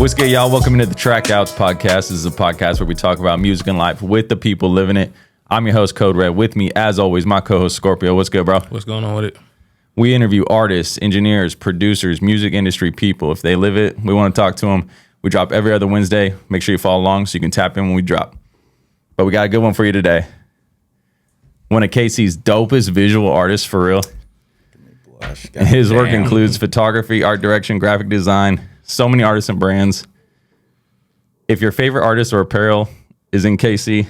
What's good, y'all? Welcome into the TraKCouts podcast. This is a podcast where we talk about music and life with the people living it. I'm your host, Code Red. With me, as always, my co-host, Scorpio. What's good, bro? What's going on with it? We interview artists, engineers, producers, music industry people. If they live it, we want to talk to them. We drop every other Wednesday. Make sure you follow along so you can tap in when we drop. But we got a good one for you today. One of KC's dopest visual artists, for real. His work includes photography, art direction, graphic design, so many artists and brands. If your favorite artist or apparel is in KC,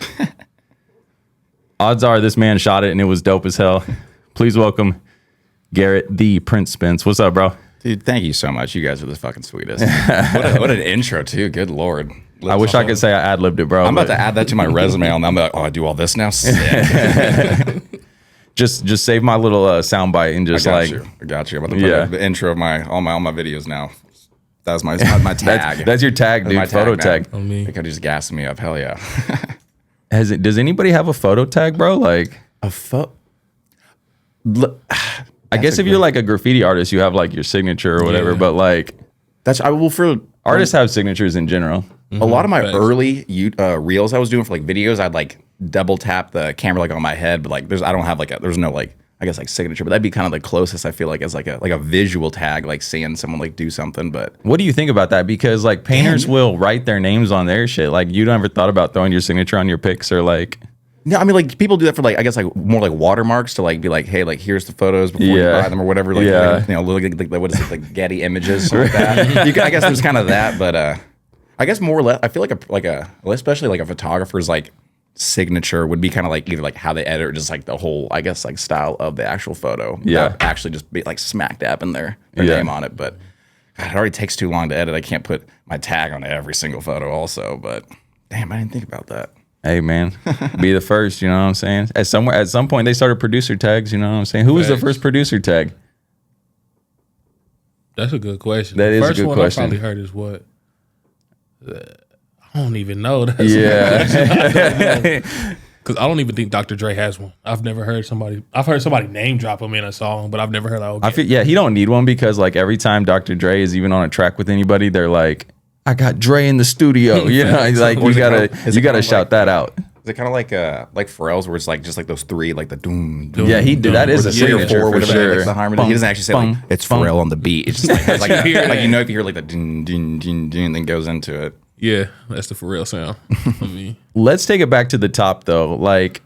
odds are this man shot it and it was dope as hell. Please welcome Garrett the Prince Spence. What's up, bro? Dude, thank you so much. You guys are the fucking sweetest. What an intro, too. Good Lord. I wish I could say I ad-libbed it, bro. I'm about to add that to my resume, and I'm like, oh, I do all this now? Sick. Just save my little soundbite and just I got you. I'm about to put the intro of all my videos now. That was my tag. That's your tag, dude. Photo tag. On me. They could just gas me up. Hell yeah. Does anybody have a photo tag, bro? Like A photo? I guess if you're like a graffiti artist, you have like your signature or whatever. Yeah. But like artists have signatures in general. A lot of my early reels I was doing for like videos, I'd like double tap the camera like on my head, but like I don't have like there's no like I guess like signature, but that'd be kind of the closest I feel like as like a visual tag, like seeing someone like do something. But What do you think about that? Because like painters will write their names on their shit. Like you never thought about throwing your signature on your pics or like. no, I mean like people do that for like I guess like more like watermarks to like be like, hey, like here's the photos before you buy them or whatever. Like, like what is it, like Getty Images or like that. I guess there's kind of that, but I guess more or less I feel like especially like a photographer's like signature would be kind of like either like how they edit or just like the whole I guess like style of the actual photo. Actually just be like smack dab in their name on it. But God, it already takes too long to edit. I can't put my tag on every single photo also. But damn, I didn't think about that. Hey man, be the first, you know what I'm saying? At some point they started producer tags, you know what I'm saying? Who was the first producer tag? That's a good question. That is a first good one question. I probably heard is what? I don't even know. That's because I don't even think Dr. Dre has one. I've heard somebody name drop him in a song, but I've never heard like, okay. I feel he don't need one because like every time Dr. Dre is even on a track with anybody, they're like, I got Dre in the studio. You know, like you gotta shout that out. Is it kind of like Pharrell's where it's like just like those three like the doom Yeah, he did. That is a three or signature four for whatever, sure. like, the harmony. He doesn't actually say like it's Pharrell on the beat. It's just like like you know if you hear like the ding ding ding ding then goes into it. Yeah, that's the for real sound. I mean, Let's take it back to the top though. Like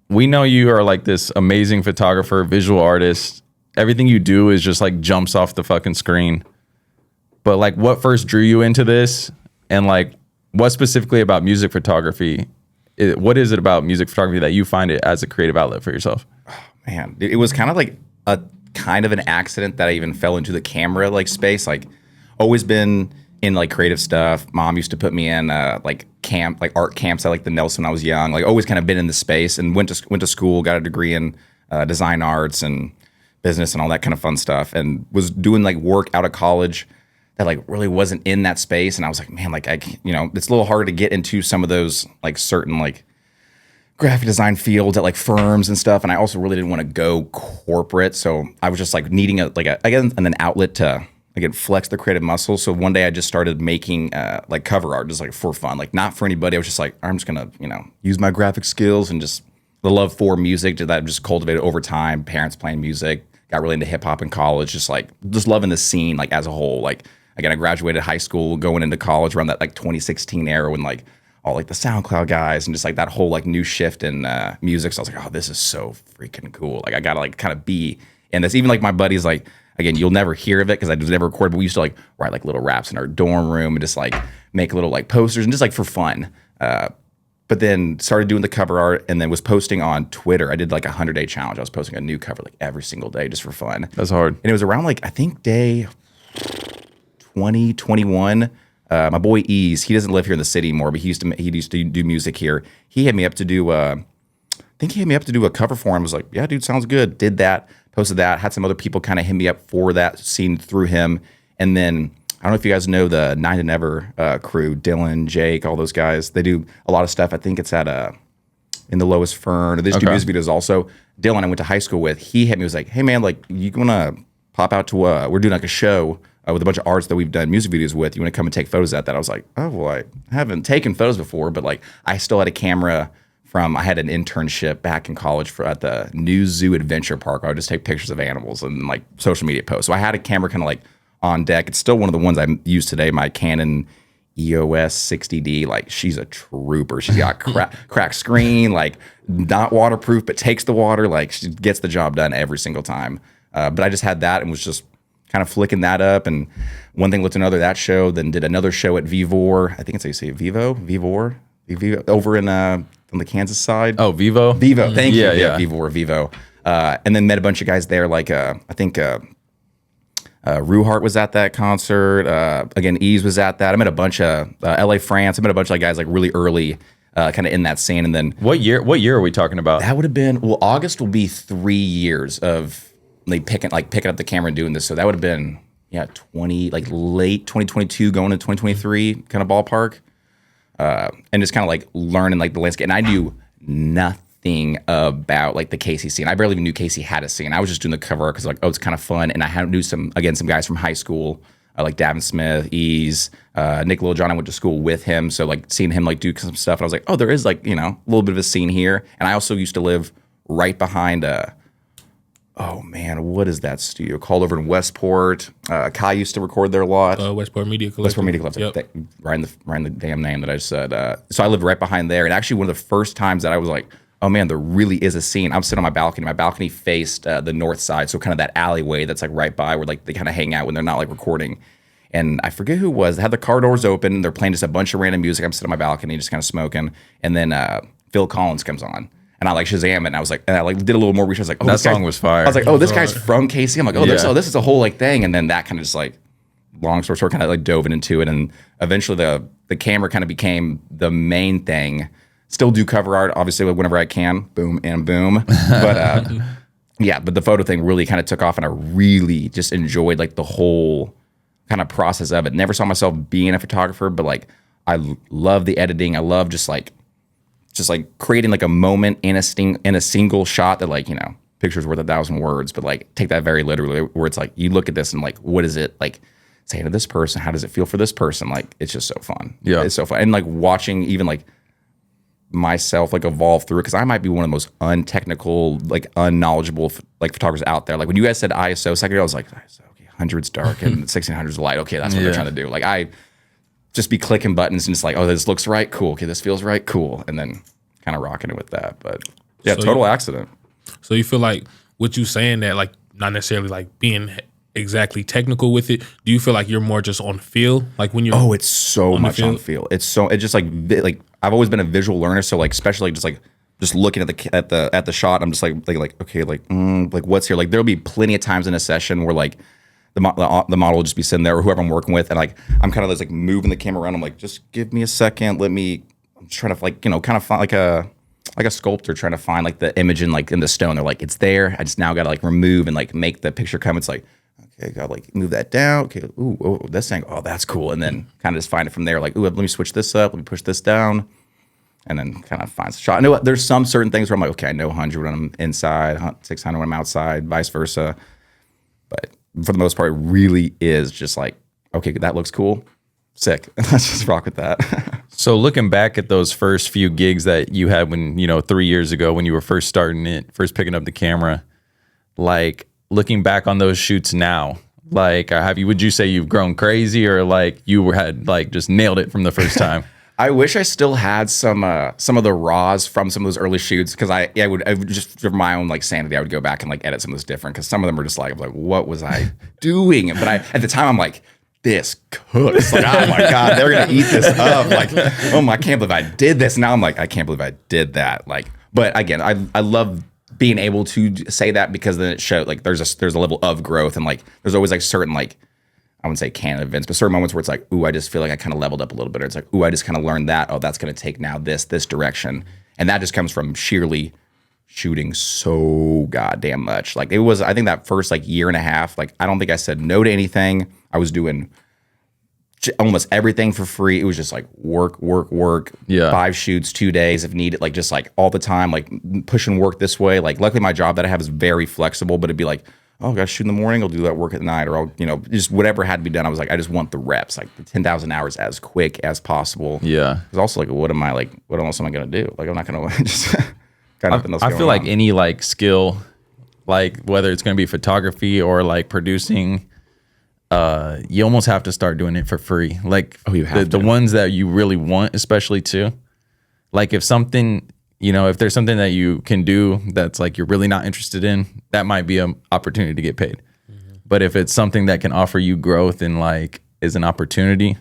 we know you are like this amazing photographer, visual artist. Everything you do is just like jumps off the fucking screen. But like what first drew you into this? And like what specifically about music photography? What is it about music photography that you find it as a creative outlet for yourself? Man, it was kind of like a kind of an accident that I even fell into the camera like space. Like always been in like creative stuff. Mom used to put me in like art camps at like the Nelson when I was young. Like always kind of been in the space and went to school, got a degree in design arts and business and all that kind of fun stuff, and was doing like work out of college that like really wasn't in that space. And I was like, man, like it's a little hard to get into some of those like certain like graphic design fields at like firms and stuff. And I also really didn't want to go corporate. So I was just like needing an outlet to again flex the creative muscle. So one day I just started making like cover art just like for fun, like not for anybody. I was just like, I'm just gonna use my graphic skills and just the love for music that I've just cultivated over time. Parents playing music, got really into hip hop in college, just loving the scene like as a whole. Like again, I graduated high school, going into college around that like 2016 era when like all like the SoundCloud guys and just like that whole like new shift in music. So I was like, oh, this is so freaking cool. Like I gotta like kind of be in this. Even like my buddies, like again, you'll never hear of it because I was never recorded, but we used to like write like little raps in our dorm room and just like make little like posters and just like for fun. But then started doing the cover art and then was posting on Twitter. I did like a 100-day challenge. I was posting a new cover like every single day just for fun. That's hard. And it was around like I think day 2021. My boy Ease, he doesn't live here in the city anymore, but he used to do music here. He hit me up to do a cover for him. I was like, yeah, dude, sounds good. Did that, posted that, had some other people kind of hit me up for that scene through him. And then I don't know if you guys know the Nine to Never crew, Dylan, Jake, all those guys. They do a lot of stuff. I think it's at in the Lowest Fern. They just do music videos also. Dylan, I went to high school with, he hit me, was like, hey man, like you want to pop out to we're doing like a show with a bunch of artists that we've done music videos with. You want to come and take photos at that? I was like, oh, well, I haven't taken photos before, but like I still had a camera I had an internship back in college at the New Zoo Adventure Park. I would just take pictures of animals and like social media posts. So I had a camera kind of like on deck. It's still one of the ones I use today, my Canon EOS 60D. Like she's a trooper. She's got cracked screen, like not waterproof, but takes the water. Like she gets the job done every single time. But I just had that and was just kind of flicking that up. And one thing led to another, that show, then did another show at Vivor. I think it's how you say it, Vivor, over in on the Kansas side. Oh, Vivo? Vivo, thank you. Yeah. Vivo. And then met a bunch of guys there, like I think Ruhart was at that concert. Again, Ease was at that. I met a bunch of LA France. I met a bunch of guys like really early kind of in that scene. And then What year are we talking about? that would have been, well, August will be 3 years of like picking up the camera and doing this. So that would have been, late 2022 going to 2023 kind of ballpark. And just kind of like learning like the landscape. And I knew nothing about like the Casey scene. I barely even knew Casey had a scene. I was just doing the cover art because like, oh, it's kind of fun. And I knew some guys from high school, like Davin Smith, Ease, Nick Littlejohn. I went to school with him. So like seeing him like do some stuff. And I was like, oh, there is like, a little bit of a scene here. And I also used to live right behind oh man, what is that studio called over in Westport? Kai used to record there a lot. Westport Media Collective. Westport Media Collective. Yep. Right in the damn name that I just said. So I lived right behind there. And actually one of the first times that I was like, oh man, there really is a scene. I'm sitting on my balcony. My balcony faced the north side. So kind of that alleyway that's like right by where like they kind of hang out when they're not like recording. And I forget who it was. They had the car doors open. They're playing just a bunch of random music. I'm sitting on my balcony just kind of smoking. And then Phil Collins comes on. And I like Shazam it, and I was like, and I like did a little more research. I was like, oh, that song was fire. I was like, oh, this guy's from KC. I'm like, oh, this is a whole like thing. And then that kind of just like, long story short, kind of like dove into it. And eventually the camera kind of became the main thing. Still do cover art, obviously, whenever I can. Boom and boom. But but the photo thing really kind of took off, and I really just enjoyed like the whole kind of process of it. Never saw myself being a photographer, but like I love the editing. I love just like creating like a moment in a single shot that like, picture's worth 1,000 words, but like take that very literally, where it's like you look at this and like, what is it like saying to this person? How does it feel for this person? Like, it's just so fun. Yeah. It's so fun. And like watching even like myself like evolve through it, because I might be one of the most untechnical, like unknowledgeable like photographers out there. Like when you guys said ISO a second ago, I was like, ISO, okay, 100's dark and 1600's light. Okay, that's what they're trying to do. Like I just be clicking buttons and just like, oh, this looks right, cool. Okay, this feels right, cool. And then kind of rocking it with that. But yeah, so total accident. So you feel like what you saying that like not necessarily like being exactly technical with it. Do you feel like you're more just on feel? Like when you're it's so much on feel. It's just like I've always been a visual learner. So like especially just looking at the shot, I'm just like okay, like what's here? Like there'll be plenty of times in a session where like the model will just be sitting there, or whoever I'm working with, and like I'm kind of just like moving the camera around. I'm like, just give me a second. I'm trying to like kind of find like a sculptor trying to find like the image in the stone. They're like, it's there. I just now got to like remove and like make the picture come. It's like, okay, got to like move that down. Okay, this thing. Oh, that's cool. And then kind of just find it from there. Like, let me switch this up. Let me push this down. And then kind of find the shot. I know there's some certain things where I'm like, okay, I know 100 when I'm inside, 600 when I'm outside, vice versa. But for the most part, it really is just like, okay, that looks cool. Sick. Let's just rock with that. So looking back at those first few gigs that you had when, 3 years ago, when you were first picking up the camera, like looking back on those shoots now, like would you say you've grown crazy, or like you had like just nailed it from the first time? I wish I still had some of the raws from some of those early shoots, because I would just, for my own like sanity, I would go back and like edit some of those different, because some of them were just like, I'm like, what was I doing? But at the time I'm like, this cooks. Like, oh my God, they're gonna eat this up. Like, oh I can't believe I did this. Now I'm like, I can't believe I did that. Like, but again, I love being able to say that, because then it showed like there's a level of growth, and like there's always like certain like, I wouldn't say canon events, but certain moments where it's like, ooh, I just feel like I kind of leveled up a little bit. Or it's like, ooh, I just kind of learned that. Oh, that's going to take now this direction. And that just comes from sheerly shooting so goddamn much. Like it was, I think that first like year and a half, like I don't think I said no to anything. I was doing almost everything for free. It was just like work. Yeah. 5 shoots, 2 days if needed, like just like all the time, like pushing work this way. Like luckily my job that I have is very flexible, but it'd be like, oh, I got to shoot in the morning. I'll do that work at night, or I'll, just whatever had to be done. I was like, I just want the reps, like the 10,000 hours as quick as possible. Yeah. Because also, like, what else am I going to do? Like, I'm not going to just got nothing else I going feel like on. any like skill, like whether it's going to be photography or like producing, you almost have to start doing it for free. Like you have the ones that you really want, especially too. Like if something, if there's something that you can do that's like you're really not interested in, that might be an opportunity to get paid. But if it's something that can offer you growth and like is an opportunity,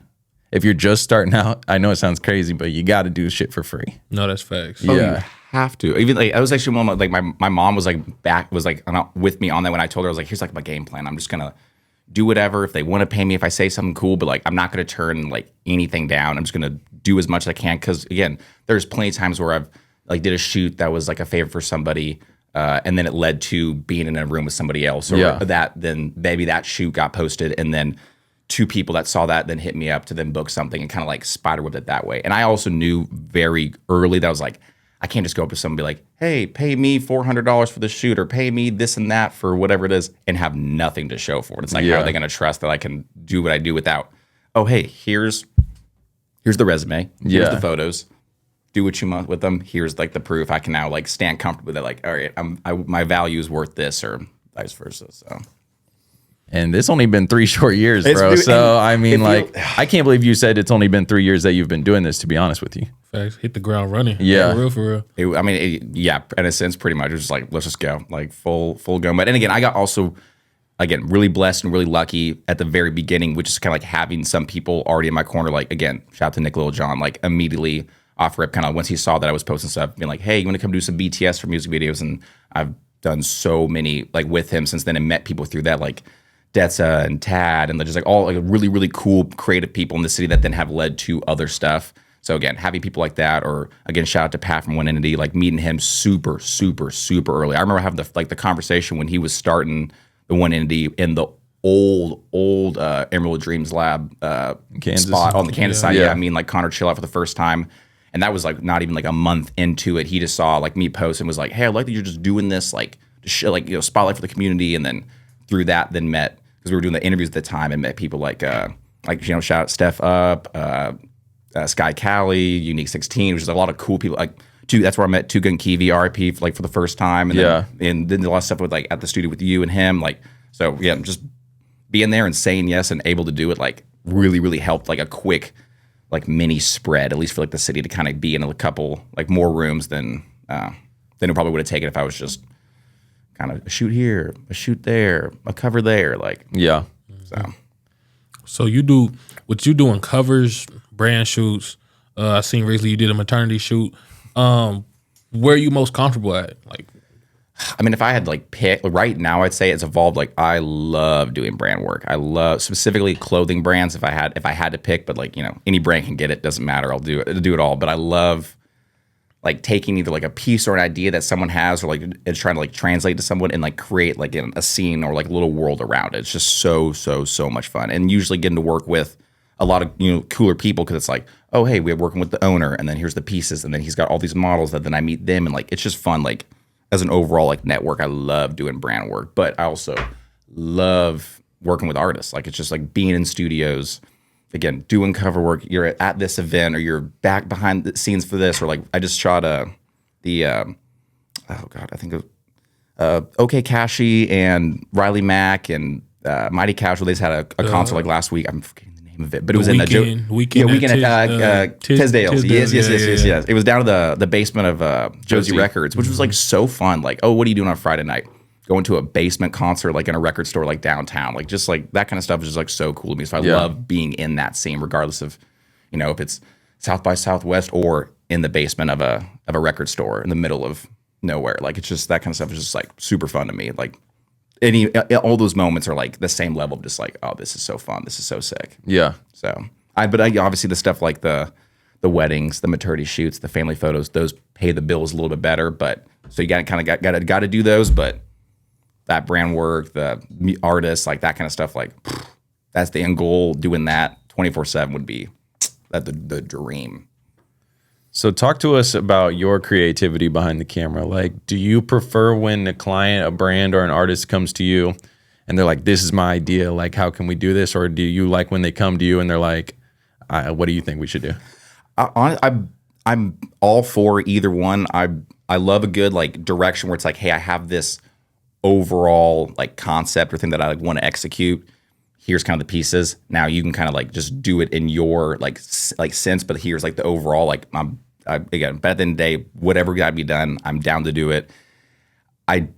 if you're just starting out, I know it sounds crazy, but you got to do shit for free. No, that's facts. Yeah. You have to. Even like I was actually one of like my mom was like with me on that when I told her. I was like, here's like my game plan. I'm just gonna do whatever. If they want to pay me, if I say something cool, but like I'm not gonna turn like anything down. I'm just gonna do as much as I can, because again, there's plenty of times where I've like did a shoot that was like a favor for somebody, and then it led to being in a room with somebody else, or then maybe that shoot got posted, and then 2 people that saw that then hit me up to then book something, and kind of like spider whipped it that way. And I also knew very early that I was like, I can't just go up to someone and be like, hey, pay me $400 for the shoot, or pay me this and that for whatever it is, and have nothing to show for it. It's like, how are they going to trust that I can do what I do without, oh, hey, here's the resume, here's the photos, do what you want with them. Here's like the proof. I can now like stand comfortable with it. Like, all right, my value is worth this, or vice versa. So. And it's only been 3 short years, bro. So, I mean, like, I can't believe you said it's only been 3 years that you've been doing this, to be honest with you. Facts. Hit the ground running. Yeah. For real. In a sense, pretty much. It was just like, let's just go. Like, full go. But, and again, I got also, really blessed and really lucky at the very beginning, which is kind of like having some people already in my corner. Like, again, shout out to Nick Littlejohn, like, immediately off rip, kind of once he saw that I was posting stuff, being like, hey, you want to come do some BTS for music videos? And I've done so many, like, with him since then, and met people through that, like, Detza and Tad, and just like all like really, really cool creative people in the city that then have led to other stuff. So again, having people like that, or again, shout out to Pat from One Entity, like meeting him super, super, super early. I remember having the conversation when he was starting the One Entity in the old Emerald Dreams Lab spot on the Kansas side. Yeah, I mean, like Connor chill out for the first time. And that was like not even like a month into it. He just saw like me post and was like, hey, I like that you're just doing this, like, to show, like, spotlight for the community. And then through that, then met, because we were doing the interviews at the time, and met people like shout out Steph Up, Sky Cali, Unique 16, which is a lot of cool people. Like, that's where I met Tuga and Kiwi, RIP, like for the first time. And then did a lot of stuff with like at the studio with you and him. Like, so yeah, just being there and saying yes and able to do it, like really, really helped like a quick like mini spread, at least for like the city to kind of be in a couple like more rooms than it probably would have taken if I was just kind of a shoot here, a shoot there, a cover there, like So you do what you doing, covers, brand shoots. I seen recently you did a maternity shoot. Where are you most comfortable at? Like, I mean, if I had like pick right now, I'd say it's evolved. Like, I love doing brand work. I love specifically clothing brands. If I had to pick, but like, any brand can get it. Doesn't matter. I'll do it all. But I love like taking either like a piece or an idea that someone has, or like it's trying to like translate to someone and like create like a scene or like a little world around it. It's just so much fun. And usually getting to work with a lot of cooler people, because it's like, oh hey, we're working with the owner, and then here's the pieces, and then he's got all these models that then I meet them, and like it's just fun. Like, as an overall like network, I love doing brand work, but I also love working with artists. Like, it's just like being in studios, again, doing cover work. You're at this event, or you're back behind the scenes for this, or like I just shot I think it was OK Kashi and Riley Mack and Mighty Casual. They just had a concert like last week. I'm forgetting the name of it, but it was weekend at Tisdale's. Yes. It was down to the basement of Josie Records, which was like so fun. Like, oh, what are you doing on Friday night? Going to a basement concert, like in a record store, like downtown, like just like that kind of stuff is just like so cool to me. So I love being in that scene, regardless of, if it's South by Southwest or in the basement of a record store in the middle of nowhere. Like, it's just that kind of stuff is just like super fun to me. Like, all those moments are like the same level of just like, oh, this is so fun, this is so sick. Yeah. So but obviously the stuff like the weddings, the maternity shoots, the family photos, those pay the bills a little bit better. But so you got to do those, but that brand work, the artists, like that kind of stuff, like that's the end goal. Doing that 24/7 would be the dream. So talk to us about your creativity behind the camera. Like, do you prefer when a client, a brand, or an artist comes to you and they're like, this is my idea, like, how can we do this? Or do you like when they come to you and they're like, what do you think we should do? I'm all for either one. I love a good like direction where it's like, hey, I have this overall like concept or thing that I like want to execute. Here's kind of the pieces. Now you can kind of like just do it in your like sense, but here's like the overall like again, but at the end of the day, whatever got to be done, I'm down to do it. I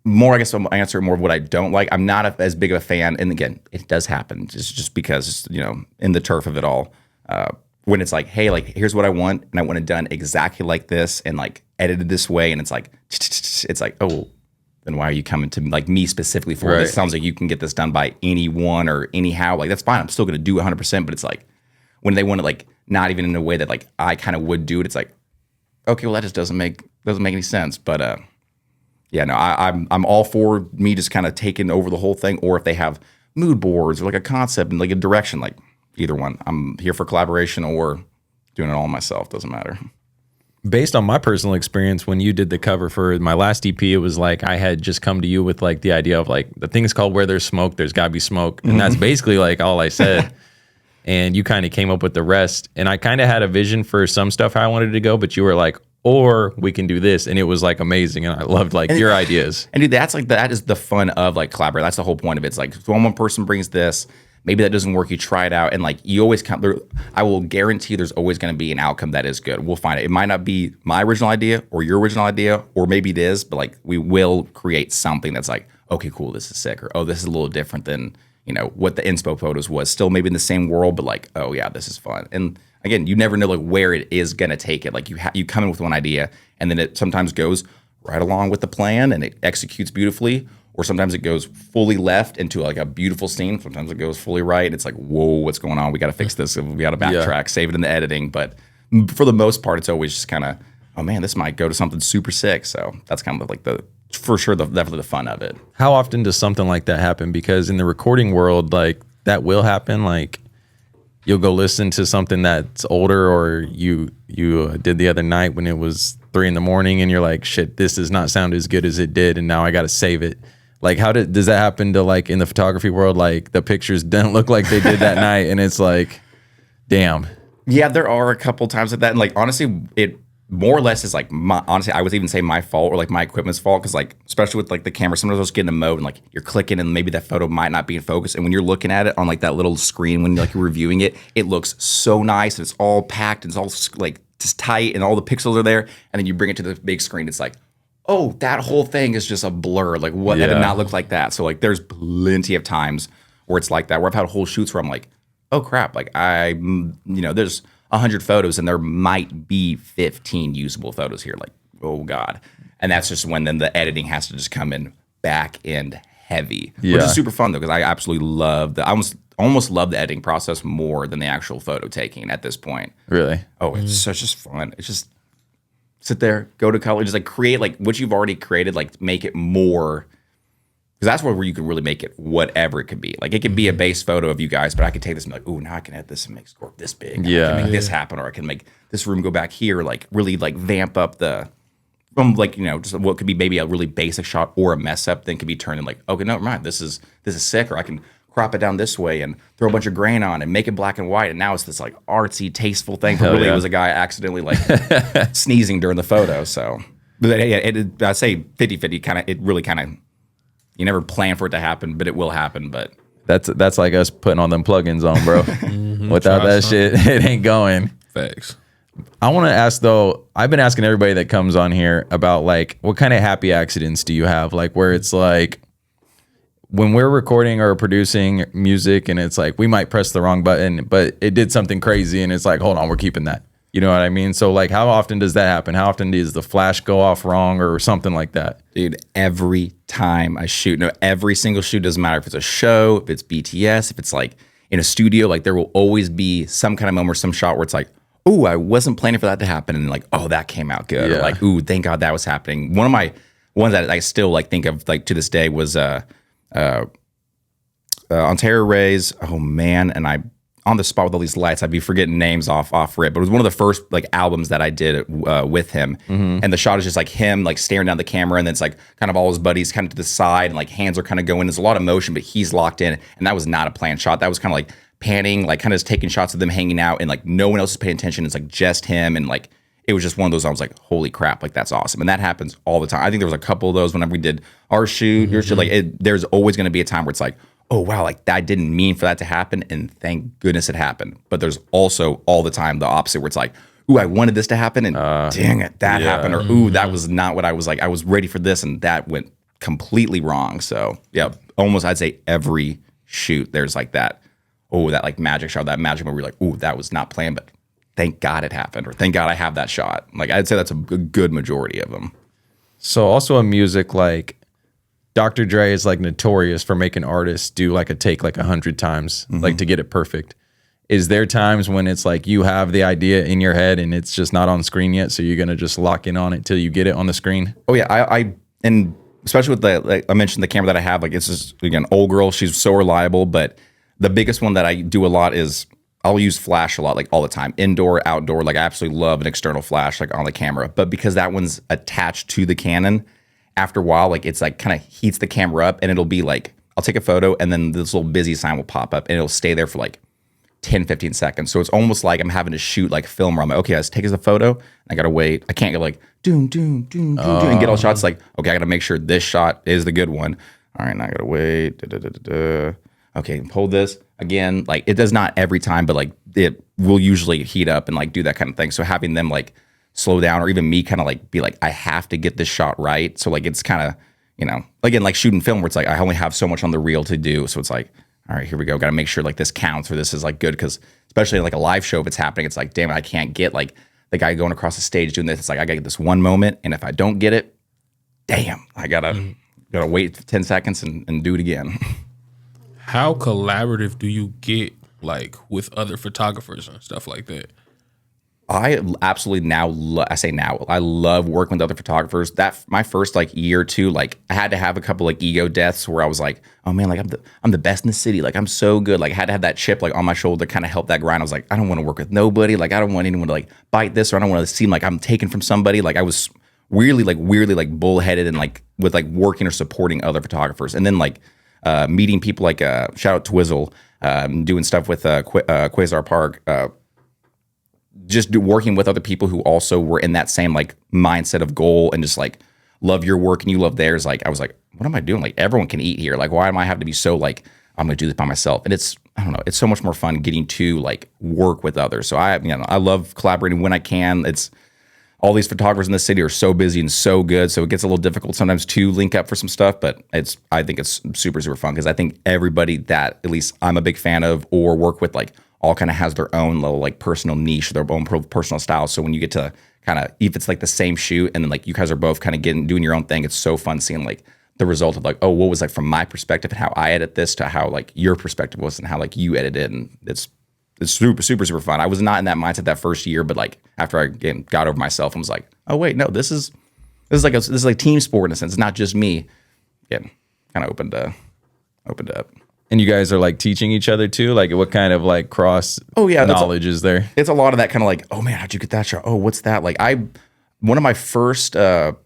guess I'll answer more of what I don't like. I'm not as big of a fan, and again, it does happen just because in the turf of it all. When it's like, hey, like here's what I want, and I want it done exactly like this, and like edited this way, and it's like, oh. Then why are you coming to like me specifically for this? It sounds like you can get this done by anyone or anyhow. Like that's fine. I'm still going to do it 100%. But it's like when they want to like not even in a way that like I kind of would do it. It's like, okay, well that just doesn't make any sense. But yeah, no, I'm all for me just kind of taking over the whole thing. Or if they have mood boards or like a concept and like a direction, like either one. I'm here for collaboration or doing it all myself. Doesn't matter. Based on my personal experience, when you did the cover for my last EP, it was like I had just come to you with like the idea of like the thing is called Where There's Smoke, There's Gotta Be Smoke. And that's basically like all I said. And you kind of came up with the rest. And I kind of had a vision for some stuff how I wanted to go, but you were like, or we can do this. And it was like amazing. And I loved like your ideas. And dude, that is the fun of like collaborating. That's the whole point of it. It's like one person brings this. Maybe that doesn't work. You try it out, and like you always come. I will guarantee there's always going to be an outcome that is good. We'll find it. It might not be my original idea or your original idea, or maybe it is, but like we will create something that's like, okay, cool, this is sick, or oh, this is a little different than what the inspo photos was. Still maybe in the same world, but like, oh yeah, this is fun. And again, you never know like where it is going to take it. Like you come in with one idea, and then it sometimes goes right along with the plan, and it executes beautifully. Or sometimes it goes fully left into like a beautiful scene. Sometimes it goes fully right. And it's like, whoa, what's going on? We got to fix this. We got to backtrack, save it in the editing. But for the most part, it's always just kind of, oh man, this might go to something super sick. So that's kind of like definitely the fun of it. How often does something like that happen? Because in the recording world, like that will happen. Like you'll go listen to something that's older, or you did the other night when it was 3 a.m. and you're like, shit, this does not sound as good as it did. And now I got to save it. Like, does that happen to like in the photography world? Like the pictures don't look like they did that night, and it's like, damn. Yeah, there are a couple times like that, and like honestly, it more or less is like I would even say my fault or like my equipment's fault, because like especially with like the camera, sometimes I'll just get in a mode and like you're clicking and maybe that photo might not be in focus, and when you're looking at it on like that little screen when like you're reviewing it, it looks so nice and it's all packed and it's all like just tight and all the pixels are there, and then you bring it to the big screen, it's like, oh, that whole thing is just a blur. Like, what? That did not look like that. So, like, there's plenty of times where it's like that, where I've had whole shoots where I'm like, oh, crap. Like, there's 100 photos and there might be 15 usable photos here. Like, oh, God. And that's just when then the editing has to just come in back end heavy, which is super fun, though, because I absolutely love I almost love the editing process more than the actual photo taking at this point. Really? Oh, it's just fun. It's just sit there, go to color, just like create like what you've already created, like make it more, because that's where you can really make it whatever it could be. Like it could be a base photo of you guys, but I could take this and be like, oh, now I can edit this and make score this big. I can make this happen, or I can make this room go back here, like really like vamp up from like, just what could be maybe a really basic shot or a mess up thing could be turned in like, okay, no, mind, this is sick, or I can crop it down this way and throw a bunch of grain on and make it black and white. And now it's this like artsy, tasteful thing. But really, it was a guy accidentally like sneezing during the photo. So, but I'd say 50-50 it really kind of, you never plan for it to happen, but it will happen. But that's like us putting all them plugins on, bro. Without that shit, it ain't going. Facts. I want to ask though, I've been asking everybody that comes on here about like, what kind of happy accidents do you have? Like where it's like, when we're recording or producing music and it's like we might press the wrong button, but it did something crazy and it's like, hold on, we're keeping that. You know what I mean? So like how often does that happen? How often does the flash go off wrong or something like that? Dude, every time I shoot, every single shoot, doesn't matter if it's a show, if it's BTS, if it's like in a studio, like there will always be some kind of moment or some shot where it's like, oh, I wasn't planning for that to happen. And like, oh, that came out good. Or like, ooh, thank God that was happening. One of my ones that I still like think of like to this day was Ontario Ray's, oh man, and on the spot with all these lights. I'd be forgetting names off rip, but it was one of the first like albums that I did with him. And the shot is just like him like staring down the camera, and then it's like kind of all his buddies kind of to the side, and like hands are kind of going. There's a lot of motion, but he's locked in, and that was not a planned shot. That was kind of like panning, like kind of just taking shots of them hanging out, and like no one else is paying attention. It's like just him, and like it was just one of those. I was like, holy crap, like that's awesome, and that happens all the time. I think there was a couple of those whenever we did our shoot, your shoot. Like there's always going to be a time where it's like, oh wow, like that didn't mean for that to happen, and thank goodness it happened. But there's also all the time the opposite where it's like, ooh, I wanted this to happen, and dang it, that happened, or ooh, that was not what I was like. I was ready for this, and that went completely wrong. So yeah, almost I'd say every shoot there's like that. Oh, that like magic shot, that magic moment where you're like, ooh, that was not planned, but thank God it happened, or thank God I have that shot. Like I'd say that's a good majority of them. So also in music, like Dr. Dre is like notorious for making artists do like a take like 100 times, like to get it perfect. Is there times when it's like you have the idea in your head and it's just not on screen yet, so you're gonna just lock in on it till you get it on the screen? Oh yeah, I and especially with the like I mentioned the camera that I have, like it's just again old girl. She's so reliable, but the biggest one that I do a lot is I'll use flash a lot, like all the time, indoor, outdoor. Like I absolutely love an external flash, like on the camera. But because that one's attached to the Canon, after a while, like it's like kind of heats the camera up, and it'll be like I'll take a photo, and then this little busy sign will pop up, and it'll stay there for like 10, 15 seconds. So it's almost like I'm having to shoot like film where I'm like, okay, let's take a photo. I gotta wait. I can't go like doom, and get all shots. Like, okay, I gotta make sure this shot is the good one. All right, now I gotta wait. Okay, hold this again. Like it does not every time, but like it will usually heat up and like do that kind of thing. So having them like slow down, or even me kind of like be like, I have to get this shot right. So like it's kind of, you know, again, like shooting film where it's like I only have so much on the reel to do. So it's like, all right, here we go. Got to make sure like this counts, or this is like good, because especially like a live show, if it's happening, it's like, damn it, I can't get like the guy going across the stage doing this. It's like I gotta get this one moment, and if I don't get it, damn, I gotta wait 10 seconds and do it again. How collaborative do you get like with other photographers and stuff like that? I absolutely I love working with other photographers. That my first like year or two, like I had to have a couple like ego deaths where I was like, oh man, like I'm the best in the city. Like I'm so good. Like I had to have that chip like on my shoulder to kind of help that grind. I was like, I don't want to work with nobody. Like I don't want anyone to like bite this, or I don't want to seem like I'm taken from somebody. Like I was weirdly like bullheaded and like with like working or supporting other photographers. And then like meeting people like shout out Twizzle, doing stuff with Quasar Park, just working with other people who also were in that same like mindset of goal and just like love your work and you love theirs. Like I was like, what am I doing? Like everyone can eat here. Like why am I have to be so like I'm gonna do this by myself? And it's, I don't know, it's so much more fun getting to like work with others. So I love collaborating when I can. It's all these photographers in the city are so busy and so good, so it gets a little difficult sometimes to link up for some stuff. But I think it's super fun, because I think everybody that at least I'm a big fan of or work with like all kind of has their own little like personal niche, their own personal style. So when you get to kind of, if it's like the same shoot and then like you guys are both kind of doing your own thing, it's so fun seeing like the result of like, oh, what was like from my perspective and how I edit this to how like your perspective was and how like you edit it, and it's super fun. I was not in that mindset that first year, but like after I got over myself and was like, oh wait, no, this is like team sport in a sense. It's not just me. Again, kind of opened up. And you guys are like teaching each other too? Like what kind of like cross knowledge is there? It's a lot of that kind of like, oh man, how'd you get that shot? Oh, what's that? Like one of my first videos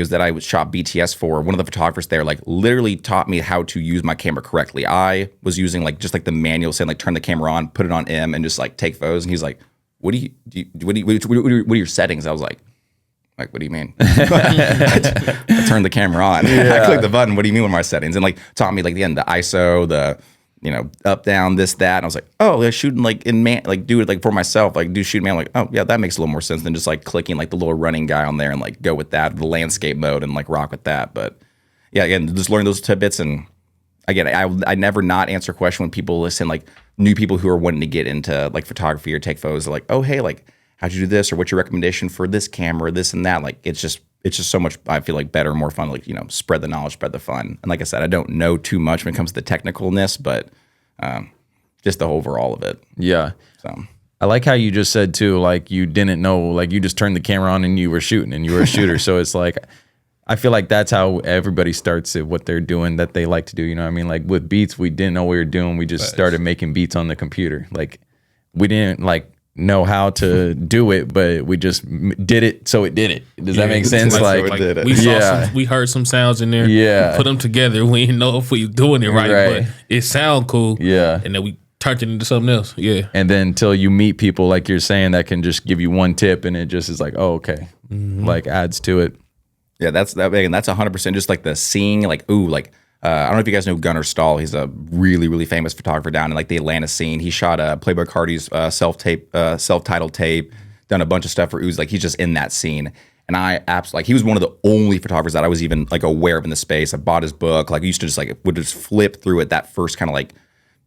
that I shot BTS for, one of the photographers there like literally taught me how to use my camera correctly. I was using like just like the manual saying like turn the camera on, put it on M, and just like take photos. And he's like, what are your settings? I was like, what do you mean? I turned the camera on. I clicked the button. What do you mean with my settings? And like taught me like the ISO, the up, down, this, that. And I was like, oh, they're shooting like in man, like do it like for myself, like do shoot man. I'm like, oh yeah, that makes a little more sense than just like clicking like the little running guy on there and like go with that, the landscape mode, and like rock with that. But yeah, again, just learn those tidbits. And again, I never not answer a question when people listen, like new people who are wanting to get into like photography or take photos. They're like, oh, hey, like how'd you do this? Or what's your recommendation for this camera, this and that? Like, it's just so much, I feel like better, more fun, like, spread the knowledge, spread the fun. And like I said, I don't know too much when it comes to the technicalness, but just the overall of it. Yeah. So I like how you just said too, like you didn't know, like you just turned the camera on and you were shooting and you were a shooter. So it's like, I feel like that's how everybody starts at what they're doing that they like to do. You know what I mean? Like with beats, we didn't know what we were doing. We just started making beats on the computer. Like we didn't like know how to do it, but we just did it. So it did it. Does that make sense? Like we heard some sounds in there. Yeah. Put them together. We didn't know if we were doing it right. But it sound cool. Yeah. And then we turned it into something else. Yeah. And then until you meet people like you're saying that can just give you one tip and it just is like, oh, okay. Like adds to it. Yeah, that's 100% just like the seeing, like, ooh, like, I don't know if you guys know Gunnar Stahl. He's a really, really famous photographer down in like the Atlanta scene. He shot Playboy Cardi's self-titled tape, done a bunch of stuff for Ooze. Like he's just in that scene. And I absolutely, like, he was one of the only photographers that I was even like aware of in the space. I bought his book. Like I used to just like, would just flip through it that first kind of like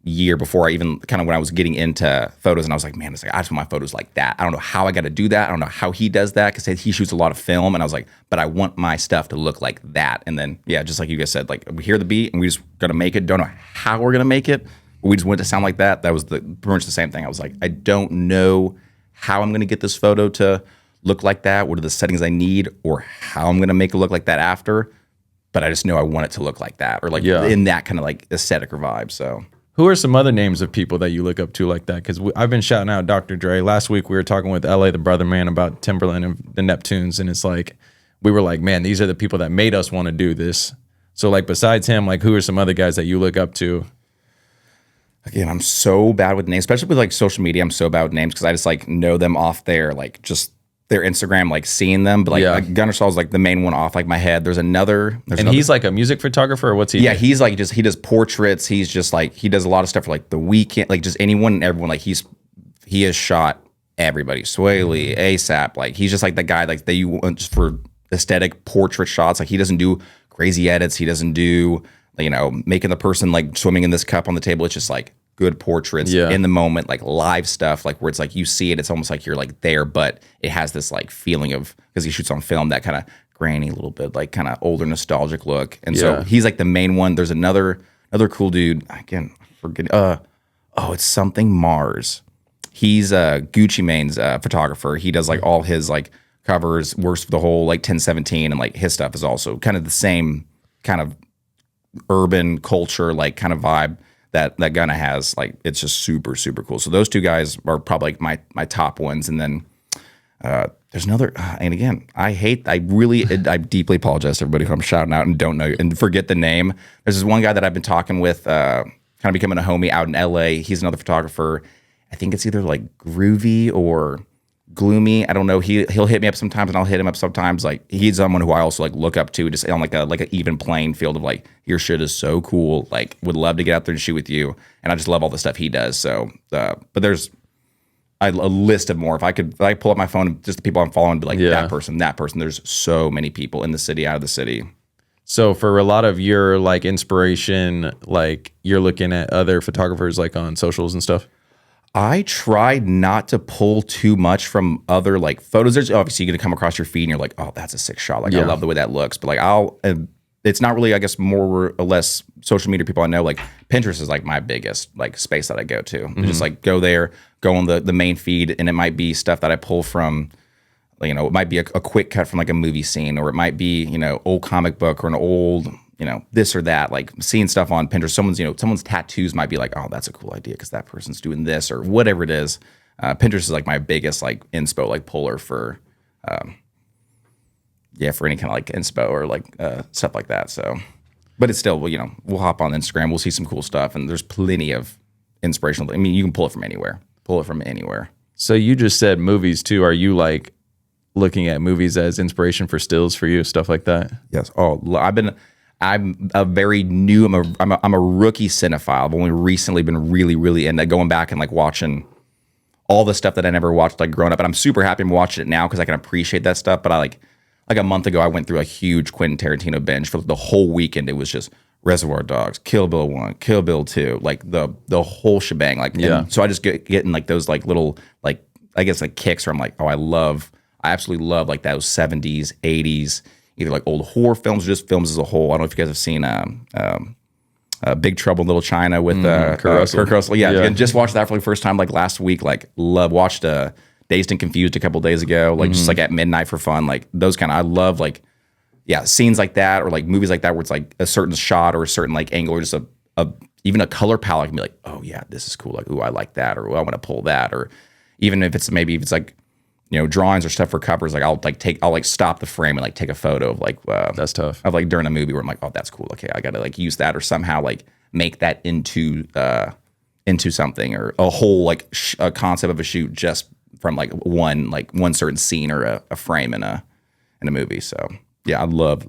year before I even kind of when I was getting into photos, and I was like, man, it's like I just want my photos like that. I don't know how I got to do that. I don't know how he does that because he shoots a lot of film, and I was like, but I want my stuff to look like that. And then yeah, just like you guys said, like we hear the beat and we just gonna make it. Don't know how we're gonna make it, but we just want it to sound like that. That was pretty much the same thing. I was like, I don't know how I'm gonna get this photo to look like that. What are the settings I need, or how I'm gonna make it look like that after? But I just know I want it to look like that, or like in that kind of like aesthetic or vibe. So. Who are some other names of people that you look up to like that? Because I've been shouting out Dr. Dre. Last week we were talking with LA, the Brother Man, about Timberland and the Neptunes. And it's like, we were like, man, these are the people that made us want to do this. So like besides him, like who are some other guys that you look up to? Again, I'm so bad with names, especially with like social media. I'm so bad with names because I just like know them off there, like just their Instagram, like seeing them. But like Gunnar Stahl is like the main one off like my head. There's another. He's like a music photographer, or what's he? Yeah, he's like he does portraits. He's just like he does a lot of stuff for like The Weeknd, like just anyone and everyone. Like he has shot everybody, Sway Lee, ASAP. Like he's just like the guy like that you want just for aesthetic portrait shots. Like he doesn't do crazy edits. He doesn't do making the person like swimming in this cup on the table. It's just like good portraits in the moment, like live stuff, like where it's like you see it, it's almost like you're like there, but it has this like feeling of, because he shoots on film, that kind of grainy, little bit like kind of older nostalgic look. And so he's like the main one. There's another cool dude, again, forget it's something Mars. He's Gucci Mane's photographer. He does like all his like covers, works for the whole like 1017, and like his stuff is also kind of the same kind of urban culture like kind of vibe that Gunna has. Like it's just super, super cool. So those two guys are probably like my top ones. And then there's another, and again, I deeply apologize to everybody who I'm shouting out and don't know and forget the name. There's this one guy that I've been talking with, kind of becoming a homie out in LA. He's another photographer. I think it's either like Groovy or Gloomy. I don't know. He'll hit me up sometimes and I'll hit him up sometimes. Like he's someone who I also like look up to, just on like an even playing field of like, your shit is so cool. Like would love to get out there and shoot with you. And I just love all the stuff he does. So, but there's a list of more. If I pull up my phone and just the people I'm following, be like that person. There's so many people in the city, out of the city. So for a lot of your like inspiration, like you're looking at other photographers like on socials and stuff. I tried not to pull too much from other like photos. There's obviously you're gonna come across your feed and you're like, oh, that's a sick shot. Like I love the way that looks. But like it's not really, I guess, more or less social media people I know. Like Pinterest is like my biggest like space that I go to. Just like go there, go on the main feed, and it might be stuff that I pull from. It might be a quick cut from like a movie scene, or it might be old comic book or an old this or that. Like seeing stuff on Pinterest, someone's tattoos might be like, oh, that's a cool idea because that person's doing this or whatever it is. Pinterest is like my biggest like inspo like puller for for any kind of like inspo or like stuff like that. So, but it's still, we'll hop on Instagram, we'll see some cool stuff, and there's plenty of inspirational. I mean, you can pull it from anywhere. So you just said movies too. Are you like looking at movies as inspiration for stills for you, stuff like that? Yes. Oh, I'm a very new. I'm a rookie cinephile. I've only recently been really, really into going back and like watching all the stuff that I never watched like growing up. And I'm super happy I'm watching it now because I can appreciate that stuff. But I like a month ago, I went through a huge Quentin Tarantino binge for the whole weekend. It was just Reservoir Dogs, Kill Bill 1, Kill Bill 2, like the whole shebang. Like so I just getting like those like little like I guess like kicks where I'm like, oh, I absolutely love like those 70s, 80s, either like old horror films or just films as a whole. I don't know if you guys have seen Big Trouble in Little China with Kurt Russell. Yeah, just watched that for the first time like last week. Like watched Dazed and Confused a couple days ago, like just like at midnight for fun. Like those kind of, I love like, scenes like that, or like movies like that where it's like a certain shot or a certain like angle, or just even a color palette can be like, oh yeah, this is cool. Like, ooh, I like that, or I want to pull that, or even if it's like, drawings or stuff for covers, like I'll stop the frame and like take a photo of like that's tough. of like during a movie where I'm like, oh, that's cool. Okay, I gotta like use that or somehow like make that into something, or a whole like a concept of a shoot just from like one certain scene or a frame in a movie. So yeah, I love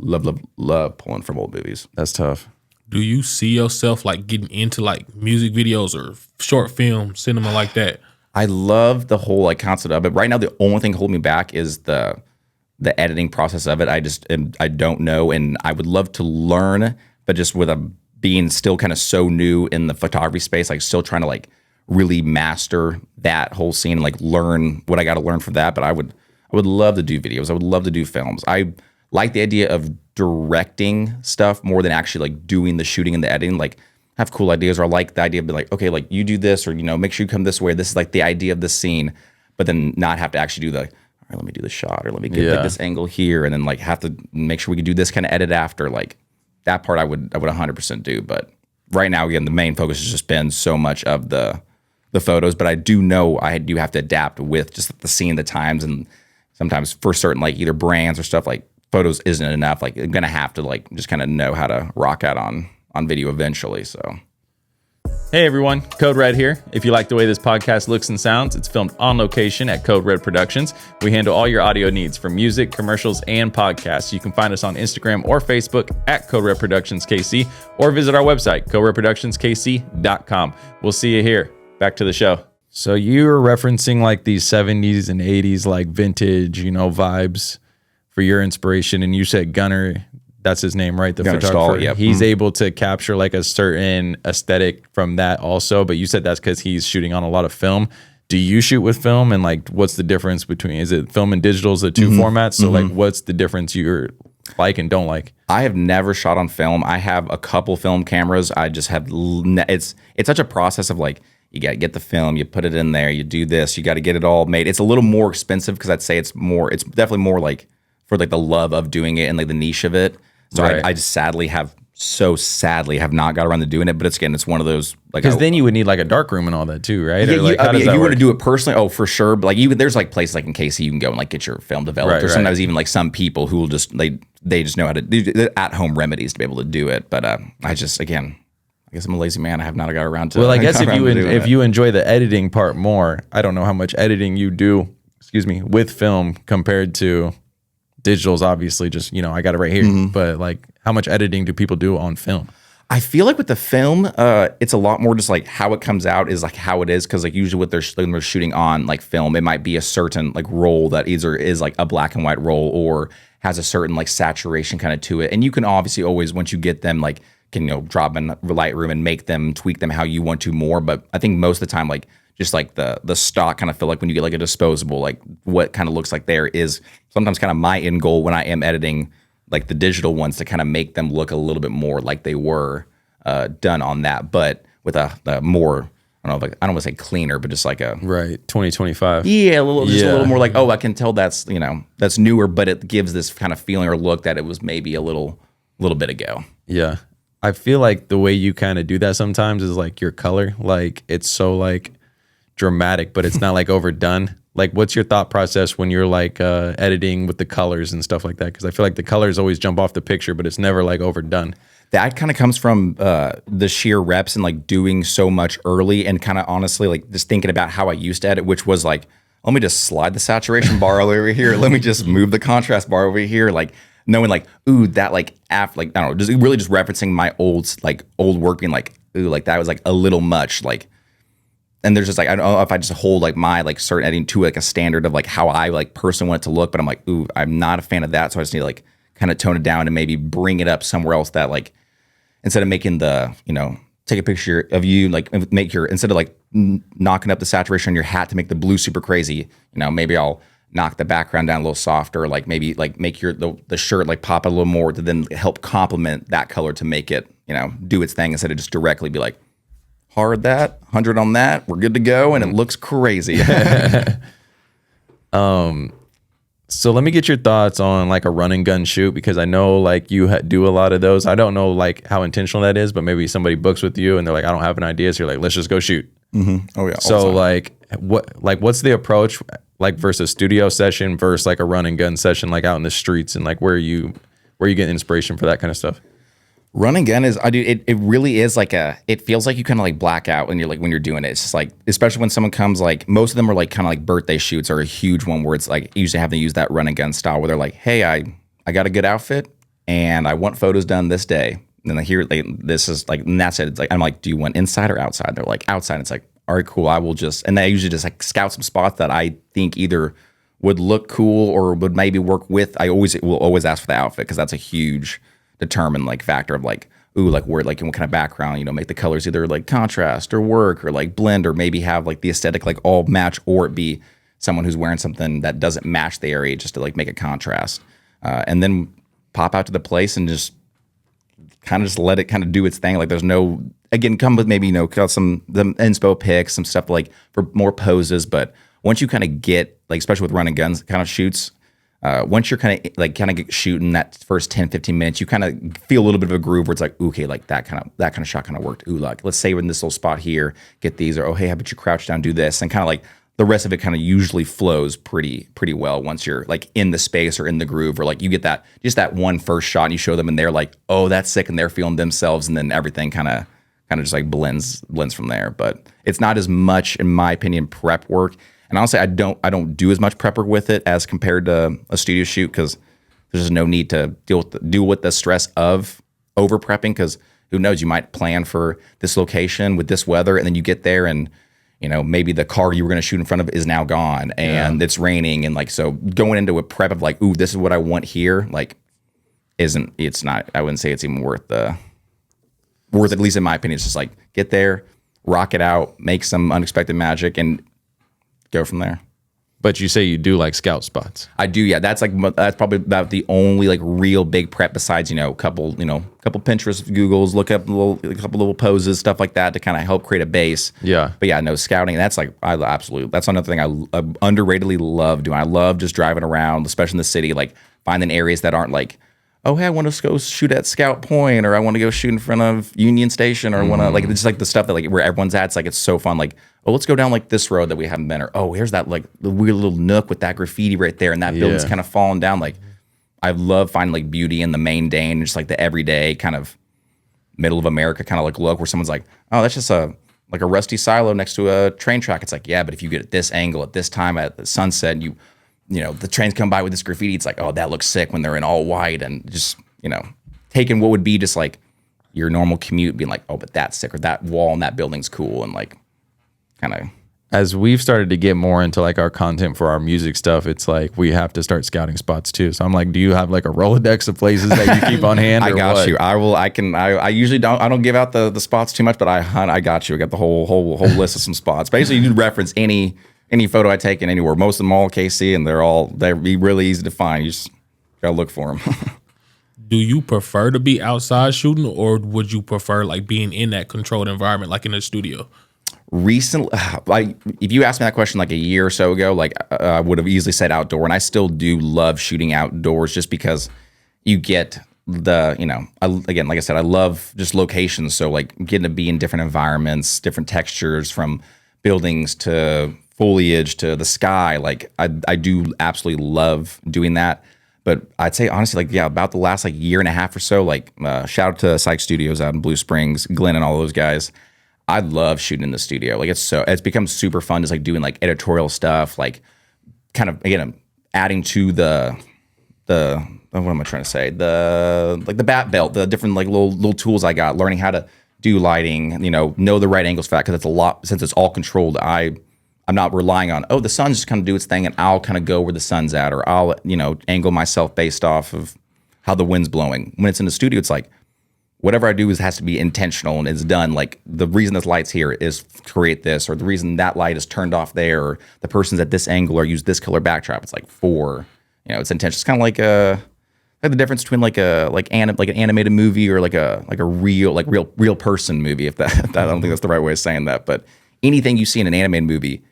pulling from old movies. That's tough. Do you see yourself like getting into like music videos or short film cinema like that? I love the whole like concept of it. Right now, the only thing holding me back is the editing process of it. I don't know, and I would love to learn, but just with being still kind of so new in the photography space, like still trying to like really master that whole scene and like learn what I got to learn from that. But I would love to do videos. I would love to do films. I like the idea of directing stuff more than actually like doing the shooting and the editing. Like, have cool ideas, or I like the idea of being like, okay, like you do this, or make sure you come this way. This is like the idea of the scene, but then not have to actually do all right, let me do the shot, or let me get like this angle here, and then like have to make sure we can do this kind of edit after. Like that part I would 100% do. But right now, again, the main focus has just been so much of the photos, but I do know I do have to adapt with just the scene, the times, and sometimes for certain like either brands or stuff, like photos isn't enough. Like I'm gonna have to like just kind of know how to rock out on video eventually. So hey everyone, Code Red here. If you like the way this podcast looks and sounds, it's filmed on location at Code Red Productions. We handle all your audio needs for music, commercials, and podcasts. You can find us on Instagram or Facebook at Code Red Productions KC, or visit our website, coderedproductionskc.com. We'll see you here. Back to the show. So you were referencing like these 70s and 80s like vintage, vibes for your inspiration, and you said Gunnar, that's his name, right? The Gunnar photographer. Stahl, yep. He's able to capture like a certain aesthetic from that also, but you said that's because he's shooting on a lot of film. Do you shoot with film, and like what's the difference between, is it film and digital, is the two formats? So like what's the difference you're like and don't like? I have never shot on film. I have a couple film cameras. I just have it's such a process of like, you got to get the film, you put it in there, you do this, you got to get it all made. It's a little more expensive because I'd say it's definitely more like for like the love of doing it and like the niche of it. So right. I just sadly have not got around to doing it. But it's one of those like, because then you would need like a dark room and all that too, right? Yeah, or like, you want to do it personally. Oh, for sure. But like there's like places like in KC you can go and like get your film developed, right, or sometimes even like some people who will just they just know how to do at home remedies to be able to do it. But I guess I'm a lazy man. I have not got around to. Well, I guess if you enjoy the editing part more, I don't know how much editing you do. With film compared to digital's obviously just I got it right here. But like, how much editing do people do on film? I feel like with the film, it's a lot more just like how it comes out is like how it is, because like usually when they're shooting on like film, it might be a certain like roll that either is like a black and white roll or has a certain like saturation kind of to it, and you can obviously always, once you get them, like can drop in Lightroom and make them tweak them how you want to more. But I think most of the time, like just like the stock kind of feel like when you get like a disposable, like what kind of looks like there is sometimes kind of my end goal when I am editing like the digital ones to kind of make them look a little bit more like they were done on that, but with a more, I don't know, like I don't want to say cleaner, but just like a 2025. Yeah, a little more like, oh, I can tell that's that's newer, but it gives this kind of feeling or look that it was maybe a little bit ago. Yeah. I feel like the way you kind of do that sometimes is like your color, like it's so like dramatic, but it's not like overdone. Like, what's your thought process when you're like editing with the colors and stuff like that? Because I feel like the colors always jump off the picture, but it's never like overdone. That kind of comes from the sheer reps and like doing so much early, and kind of honestly like just thinking about how I used to edit, which was like, let me just slide the saturation bar over here. Let me just move the contrast bar over here. Like knowing like, ooh, that like after like, I don't know, just really just referencing my old work being like, ooh, like that was like a little much. Like, and there's just like, I don't know if I just hold like my like certain editing to like a standard of like how I like personally want it to look, but I'm like, ooh, I'm not a fan of that. So I just need to like kind of tone it down and maybe bring it up somewhere else that like, instead of making the, take a picture of you, like instead of like knocking up the saturation on your hat to make the blue super crazy, maybe I'll knock the background down a little softer, like maybe like make the shirt like pop a little more to then help complement that color to make it, do its thing, instead of just directly be like, hard that, 100 on that, we're good to go, and it looks crazy. So let me get your thoughts on like a run and gun shoot, because I know like you do a lot of those. I don't know like how intentional that is, but maybe somebody books with you and they're like, I don't have an idea. So you're like, let's just go shoot. Oh yeah. So what's the approach like versus studio session versus like a run and gun session, like out in the streets, and like where you get inspiration for that kind of stuff? Run and gun is, it really is like it feels like you kind of like black out when you're doing it. It's just like, especially when someone comes, like most of them are like kind of like birthday shoots are a huge one where it's like usually having to use that run and gun style where they're like, hey, I got a good outfit and I want photos done this day. And then I hear like, this is like, and that's it. It's like, I'm like, do you want inside or outside? They're like outside. It's like, all right, cool. I will just, and I usually just like scout some spots that I think either would look cool or would maybe work with. I will always ask for the outfit because that's a huge determined like factor of like, ooh, like where, like in what kind of background, you know, make the colors either like contrast or work or like blend, or maybe have like the aesthetic like all match, or it be someone who's wearing something that doesn't match the area just to like make a contrast. And then pop out to the place and just kind of just let it kind of do its thing. Like there's no, again, come with maybe, you know, some the inspo pics, some stuff like for more poses. But once you kind of get like, especially with run and guns kind of shoots, once you're kind of get shooting that first 10, 15 minutes, you kind of feel a little bit of a groove where it's like, okay, like that kind of shot kind of worked. Ooh, like let's say we're in this little spot here, get these, or oh, hey, how about you crouch down, do this, and kind of like the rest of it kind of usually flows pretty well once you're like in the space or in the groove, or like you get that just that one first shot and you show them and they're like, oh, that's sick, and they're feeling themselves, and then everything kind of just like blends from there. But it's not as much, in my opinion, prep work. And honestly, I don't do as much prep work with it as compared to a studio shoot, because there's just no need to deal with the stress of over prepping, because who knows, you might plan for this location with this weather and then you get there and, you know, maybe the car you were going to shoot in front of is now gone and it's raining, and like, so going into a prep of like, ooh, this is what I want here, like it's not, I wouldn't say it's even worth at least in my opinion. It's just like get there, rock it out, make some unexpected magic, and go from there. But you say you do like scout spots. I do, yeah. That's probably about the only like real big prep, besides, you know, a couple Pinterest, Googles, look up a couple little poses, stuff like that to kind of help create a base. Yeah. But yeah, no, scouting, that's like, that's another thing I underratedly love doing. I love just driving around, especially in the city, like finding areas that aren't like, oh, hey, I want to go shoot at Scout Point, or I want to go shoot in front of Union Station, or I want to, like, it's just like the stuff that like where everyone's at. It's like, it's so fun. Like, oh, let's go down like this road that we haven't been, or oh, here's that like the weird little nook with that graffiti right there, and that building's kind of falling down. Like, I love finding like beauty in the mundane, and just like the everyday kind of middle of America kind of like look where someone's like, oh, that's just a rusty silo next to a train track. It's like, yeah, but if you get at this angle at this time at the sunset, and you know, the trains come by with this graffiti, it's like, oh, that looks sick when they're in all white, and just, you know, taking what would be just like your normal commute, being like, oh, but that's sick, or that wall and that building's cool, and like kind of. As we've started to get more into like our content for our music stuff, it's like we have to start scouting spots too. So I'm like, do you have like a Rolodex of places that you keep on hand? I got what? you. I usually don't give out the spots too much, but I got you. I got the whole list of some spots. Basically, you reference any photo I take in anywhere. Most of them all KC, and they're be really easy to find. You just gotta look for them. Do you prefer to be outside shooting, or would you prefer like being in that controlled environment, like in a studio? Recently, if you asked me that question like a year or so ago, like I would have easily said outdoor, and I still do love shooting outdoors just because you get the, you know, again, like I said, I love just locations. So like getting to be in different environments, different textures, from buildings to foliage to the sky. Like I do absolutely love doing that. But I'd say honestly, like, yeah, about the last like year and a half or so, like shout out to Psych Studios out in Blue Springs, Glenn and all those guys. I love shooting in the studio. Like it's become super fun just like doing like editorial stuff, like kind of, again, adding to the what am I trying to say? The bat belt, the different like little tools I got, learning how to do lighting, you know the right angles for that, because it's a lot, since it's all controlled. I'm not relying on, oh, the sun's just kind of do its thing and I'll kind of go where the sun's at, or I'll, you know, angle myself based off of how the wind's blowing. When it's in the studio, it's like, whatever I do has to be intentional and it's done. Like the reason this light's here is to create this, or the reason that light is turned off there, or the person's at this angle or use this color backdrop. It's like it's intentional. It's kind of like the difference between like an animated movie or like a real person movie. If that I don't think that's the right way of saying that, but anything you see in an animated movie,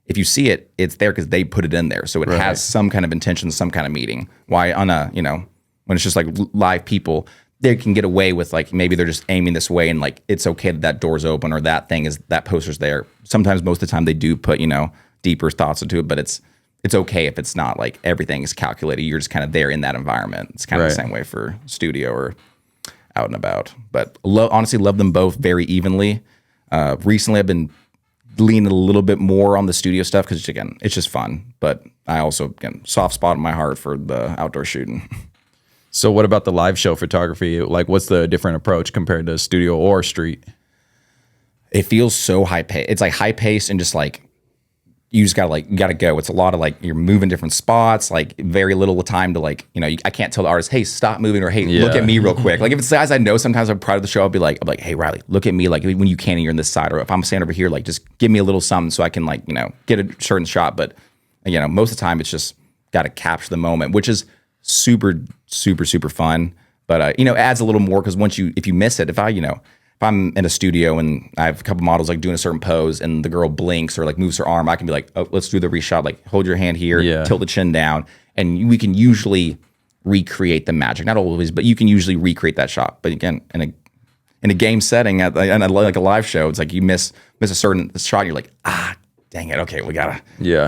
if you see it, it's there because they put it in there. So it has some kind of intention, some kind of meaning. Why on a, when it's just like live people, they can get away with like, maybe they're just aiming this way and like, it's okay that door's open or that poster's there. Sometimes, most of the time they do put, deeper thoughts into it, but it's okay if it's not like everything is calculated. You're just kind of there in that environment. It's kind of the same way for studio or out and about. But honestly, love them both very evenly. Recently, I've been leaning a little bit more on the studio stuff because, again, it's just fun. But I also, again, soft spot in my heart for the outdoor shooting. So what about the live show photography? Like, what's the different approach compared to studio or street? It feels so high paced. It's like high paced and just like, you just gotta go. It's a lot of like, you're moving different spots, like very little time to like, I can't tell the artist, hey, stop moving, or hey, look at me real quick. Like if it's guys I know, sometimes I'm proud of the show. I'll be like, hey, Riley, look at me. Like when you can and you're in this side, or if I'm standing over here, like just give me a little something so I can like, get a certain shot. But most of the time it's just got to capture the moment, which is super, super, super fun. But, adds a little more because if you miss it, if I'm in a studio and I have a couple models like doing a certain pose and the girl blinks or like moves her arm, I can be like, oh, let's do the reshot. Like hold your hand here, tilt the chin down. And we can usually recreate the magic. Not always, but you can usually recreate that shot. But again, in a game setting, and like a live show, it's like you miss a certain shot and you're like, dang it. Okay, we gotta,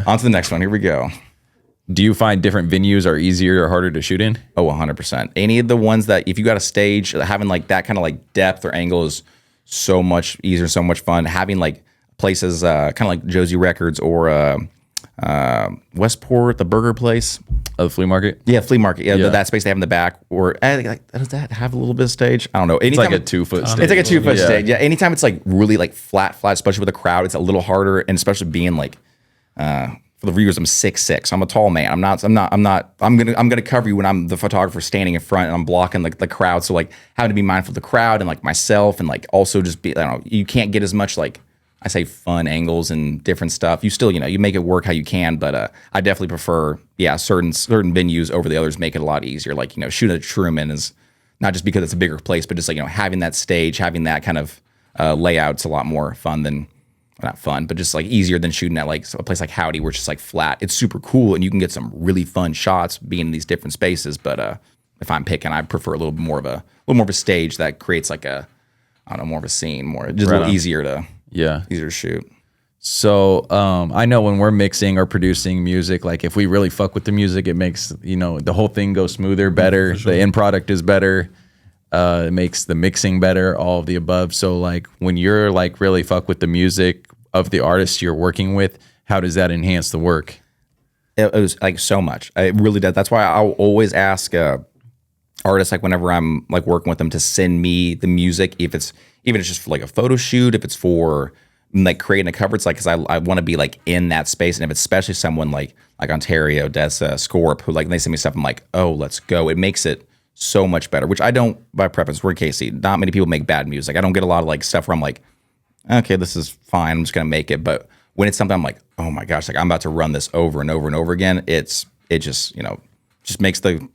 on to the next one. Here we go. Do you find different venues are easier or harder to shoot in? Oh, 100%. Any of the ones that, if you got a stage, having like that kind of like depth or angle is so much easier, so much fun. Having like places kind of like Josie Records or Westport, the burger place. Oh, the flea market? Yeah, flea market. Yeah. That space they have in the back. Or does that have a little bit of stage? I don't know. It's like a 2-foot stage. It's like a 2-foot stage. Yeah. Anytime it's like really like flat, especially with a crowd, it's a little harder. And especially being like, for the viewers, I'm 6'6". I'm a tall man. I'm gonna cover you when I'm the photographer standing in front and I'm blocking like the crowd. So like having to be mindful of the crowd and like myself and like also just be, I don't know, you can't get as much like I say fun angles and different stuff. You still, you make it work how you can, but I definitely prefer, certain venues over the others make it a lot easier. Like, shooting at Truman is not just because it's a bigger place, but just like, having that stage, having that kind of layout's a lot more fun than, not fun, but just like easier than shooting at like a place like Howdy where it's just like flat. It's super cool and you can get some really fun shots being in these different spaces. But if I'm picking, I prefer a little more of a stage that creates like more of a scene, just a little easier to shoot. So I know when we're mixing or producing music, like if we really fuck with the music, it makes the whole thing go smoother, better. Sure. The end product is better. It makes the mixing better, all of the above. So like when you're like really fuck with the music of the artists you're working with, how does that enhance the work? It was like so much. It really does. That's why I'll always ask artists, like whenever I'm like working with them, to send me the music, even if it's just for like a photo shoot, if it's for like creating a cover, it's like, because I want to be like in that space. And if it's especially someone like Ontario, Dessa, Scorp, who like they send me stuff, I'm like, oh, let's go. It makes it so much better, which I don't, by preference, we're KC. Not many people make bad music. I don't get a lot of like stuff where I'm like, okay, this is fine, I'm just gonna make it. But when it's something I'm like, oh my gosh, like I'm about to run this over and over and over again, it just just makes the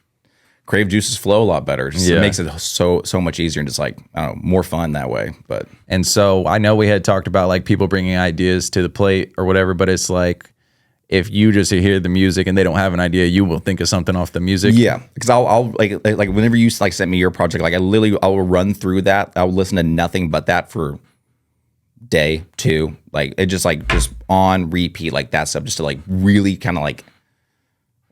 creative juices flow a lot better. It makes it so much easier and just like, I don't know, more fun that way. But and so I know we had talked about like people bringing ideas to the plate or whatever, but it's like, if you just hear the music and they don't have an idea, you will think of something off the music. Yeah, because I'll like whenever you like send me your project, like I'll run through that. I'll listen to nothing but that for day 2. Like it just on repeat, like that stuff, just to like really kind of like